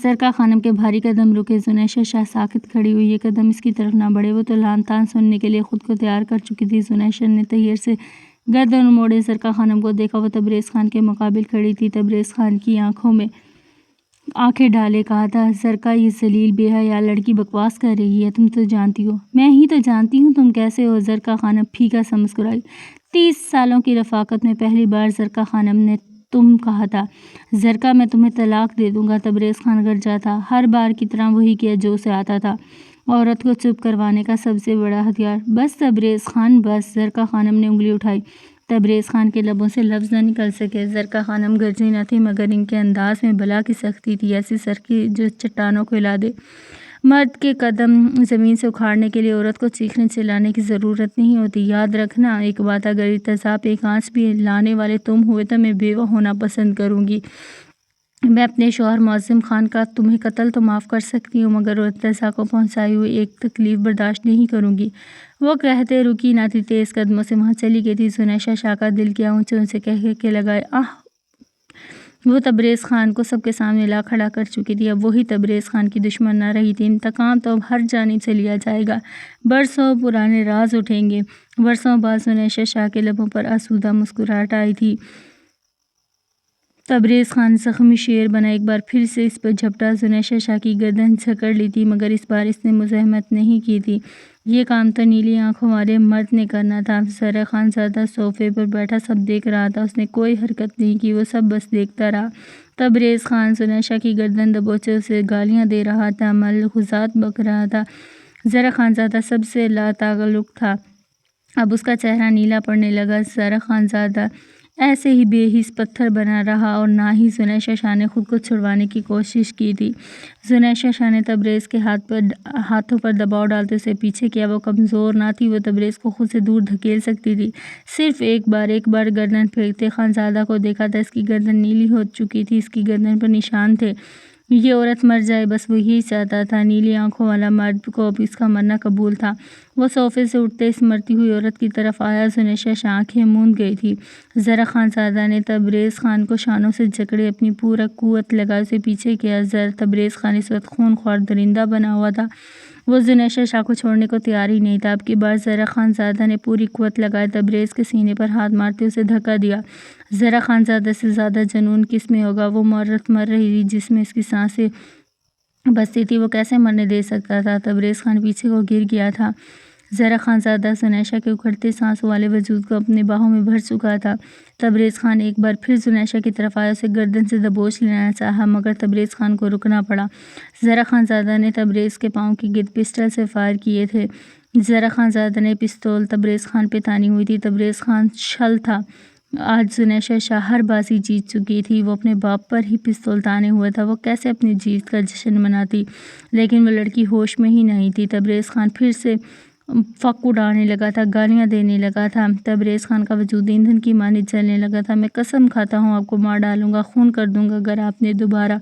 زرقا خانم کے بھاری قدم رکے۔ سنیشا شاہ ساکت کھڑی ہوئی۔ یہ قدم اس کی طرف نہ بڑھے۔ وہ تو لعن طعن سننے کے لیے خود کو تیار کر چکی تھی۔ سنیشا نے تحیر سے گردن موڑے زرقا خانم کو دیکھا۔ وہ تبریز خان کے مقابل کھڑی تھی۔ تبریز خان کی آنکھوں میں آنکھیں ڈالے کہا تھا، زرقا یہ ذلیل بے حیا لڑکی بکواس کر رہی ہے۔ تم تو جانتی ہو، میں ہی تو جانتی ہوں تم کیسے ہو۔ زرقا خانم پھیکا سا مسکرائی۔ 30 سالوں کی رفاقت میں پہلی بار زرقا خانم نے تم کہا تھا۔ زرقا میں تمہیں طلاق دے دوں گا۔ تبریز خان گرجا تھا۔ ہر بار کی طرح وہی کیا جو اسے آتا تھا، عورت کو چپ کروانے کا سب سے بڑا ہتھیار۔ بس تبریز خان بس۔ زرقا خانم نے انگلی اٹھائی۔ تبریز خان کے لبوں سے لفظ نہ نکل سکے۔ زرقا خانم گرجی نہ تھی، مگر ان کے انداز میں بلا کی سختی تھی، ایسی سختی جو چٹانوں کو ہلا دے۔ مرد کے قدم زمین سے اکھاڑنے کے لیے عورت کو چیخنے چلانے کی ضرورت نہیں ہوتی۔ یاد رکھنا ایک بات، اگر ارتضا پہ ایک آنچ بھی لانے والے تم ہوئے تو میں بیوہ ہونا پسند کروں گی۔ میں اپنے شوہر معظم خان کا تمہیں قتل تو معاف کر سکتی ہوں، مگر ارتضا کو پہنچائی ہوئی ایک تکلیف برداشت نہیں کروں گی۔ وہ کہتے رکی نہ تھی، تیز قدموں سے وہاں چلی گئی تھی۔ سنیشا شاہ کا دل کیا اونچے اونچے کہکے لگائے، آہ! وہ تبریز خان کو سب کے سامنے لا کھڑا کر چکی تھی۔ اب وہی تبریز خان کی دشمن نہ رہی تھی۔ انتقام تو اب ہر جانب سے لیا جائے گا۔ برسوں پرانے راز اٹھیں گے۔ برسوں بعد سنیشا شاہ کے لبوں پر آسودہ مسکراہٹ آئی تھی۔ تبریز خان زخمی شیر بنا ایک بار پھر سے اس پر جھپٹا۔ سنیشا شاہ کی گردن جھکڑ لی تھی، مگر اس بار اس نے مزاحمت نہیں کی تھی۔ یہ کام تو نیلی آنکھوں والے مرد نے کرنا تھا۔ زرقا خان زادہ صوفے پر بیٹھا سب دیکھ رہا تھا۔ اس نے کوئی حرکت نہیں کی، وہ سب بس دیکھتا رہا۔ تبریز خان سنیشا کی گردن دبوچے اسے گالیاں دے رہا تھا، ملحوظات بک رہا تھا۔ زرقا خان زادہ سب سے لا تعلق تھا۔ اب اس کا چہرہ نیلا پڑنے لگا۔ زرقا خان زادہ ایسے ہی بے حس پتھر بنا رہا اور نہ ہی سنیشا شاہ نے خود کو چھڑوانے کی کوشش کی تھی۔ سنیشا شاہ نے تبریز کے ہاتھوں پر دباؤ ڈالتے اسے پیچھے کیا۔ وہ کمزور نہ تھی، وہ تبریز کو خود سے دور دھکیل سکتی تھی۔ صرف ایک بار گردن پھینکتے خان زادہ کو دیکھا تھا۔ اس کی گردن نیلی ہو چکی تھی، اس کی گردن پر نشان تھے۔ یہ عورت مر جائے، بس وہ یہی چاہتا تھا۔ نیلی آنکھوں والا مرد کو اب اس کا مرنا قبول تھا۔ وہ صوفے سے اٹھتے اس مرتی ہوئی عورت کی طرف آیا۔ سنیشا شاہ آنکھیں موند گئی تھی۔ زرقا خان زادہ نے تبریز خان کو شانوں سے جکڑے اپنی پورا قوت لگائے اسے پیچھے کیا۔ تبریز خان اس وقت خون خوار درندہ بنا ہوا تھا۔ وہ سنیشا شاہ کو چھوڑنے کو تیار ہی نہیں تھا۔ اب کی بار زرقا خان زادہ نے پوری قوت لگائے تبریز کے سینے پر ہاتھ مارتے اسے دھکا دیا۔ زرقا خان زادہ سے زیادہ جنون کس میں ہوگا؟ وہ عورت مر رہی تھی جس میں اس کی سانسیں بستی تھی، وہ کیسے مرنے دے سکتا تھا؟ تبریز خان پیچھے کو گر گیا تھا۔ زہرا خانزادہ زنیشہ کے اکھڑتے سانسوں والے وجود کو اپنے باہوں میں بھر چکا تھا۔ تبریز خان ایک بار پھر زنیشہ کی طرف آیا، اسے گردن سے دبوچ لینا چاہا مگر تبریز خان کو رکنا پڑا۔ زہرا خانزادہ نے تبریز کے پاؤں کے گرد پسٹل سے فائر کیے تھے۔ زہرا خانزادہ نے پستول تبریز خان پہ تانی ہوئی تھی۔ تبریز خان چھل تھا۔ آج زنیشہ شاہ ہر بازی جیت چکی تھی۔ وہ اپنے باپ پر ہی پستول تانے ہوا تھا۔ وہ کیسے اپنی جیت کا جشن مناتی، لیکن وہ لڑکی ہوش میں ہی نہیں تھی۔ تبریز خان پھر سے فک اڑانے لگا تھا، گالیاں دینے لگا تھا۔ تبریز خان کا وجود ایندھن کی مانند جلنے لگا تھا۔ میں قسم کھاتا ہوں آپ کو مار ڈالوں گا، خون کر دوں گا اگر آپ نے دوبارہ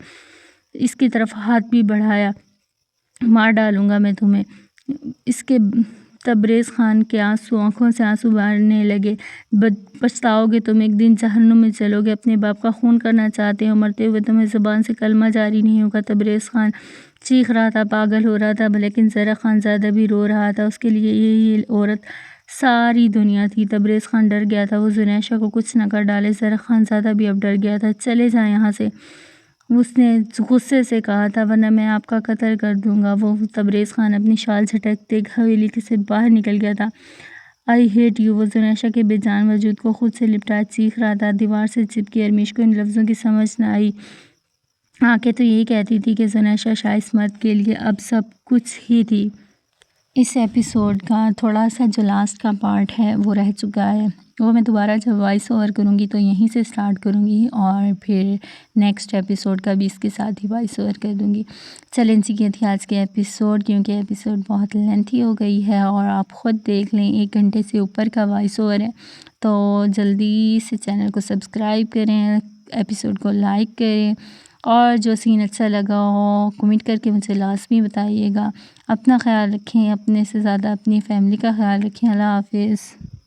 اس کی طرف ہاتھ بھی بڑھایا، مار ڈالوں گا میں تمہیں۔ اس کے تبریز خان کے آنکھوں سے آنسو بہنے لگے۔ پچھتاؤ گے تم، ایک دن جہنم میں چلو گے۔ اپنے باپ کا خون کرنا چاہتے ہو، مرتے ہوئے تمہیں زبان سے کلمہ جاری نہیں ہوگا۔ تبریز خان چیخ رہا تھا، پاگل ہو رہا تھا، لیکن زہرا خانزادہ بھی رو رہا تھا۔ اس کے لیے یہ عورت ساری دنیا تھی۔ تبریز خان ڈر گیا تھا وہ زنیشہ کو کچھ نہ کر ڈالے۔ زہرا خانزادہ بھی اب ڈر گیا تھا۔ چلے جائیں یہاں سے، اس نے غصے سے کہا تھا، ورنہ میں آپ کا قتل کر دوں گا۔ وہ تبریز خان اپنی شال جھٹکتے حویلی سے باہر نکل گیا تھا۔ آئی ہیٹ یو، وہ زنیشہ کے بے جان وجود کو خود سے لپٹائے چیخ رہا تھا۔ دیوار سے چپکی ارمیش کو ان لفظوں کی سمجھ نہ آئی۔ آنکھیں تو یہی کہتی تھی کہ زنیشہ شاہ اس مرد کے لیے اب سب کچھ ہی تھی۔ اس ایپیسوڈ کا تھوڑا سا جو لاسٹ کا پارٹ ہے وہ رہ چکا ہے، وہ میں دوبارہ جب وائس اوور کروں گی تو یہیں سے سٹارٹ کروں گی اور پھر نیکسٹ ایپیسوڈ کا بھی اس کے ساتھ ہی وائس اوور کر دوں گی۔ چلیں جی، یہ تھی آج کے ایپیسوڈ، کیونکہ ایپیسوڈ بہت لینتھی ہو گئی ہے اور آپ خود دیکھ لیں 1 گھنٹے سے اوپر کا وائس اوور ہے، تو جلدی سے چینل کو سبسکرائب کریں، ایپیسوڈ کو لائک کریں اور جو سین اچھا لگا ہو کمنٹ کر کے مجھے لازمی بتائیے گا۔ اپنا خیال رکھیں، اپنے سے زیادہ اپنی فیملی کا خیال رکھیں۔ اللہ حافظ۔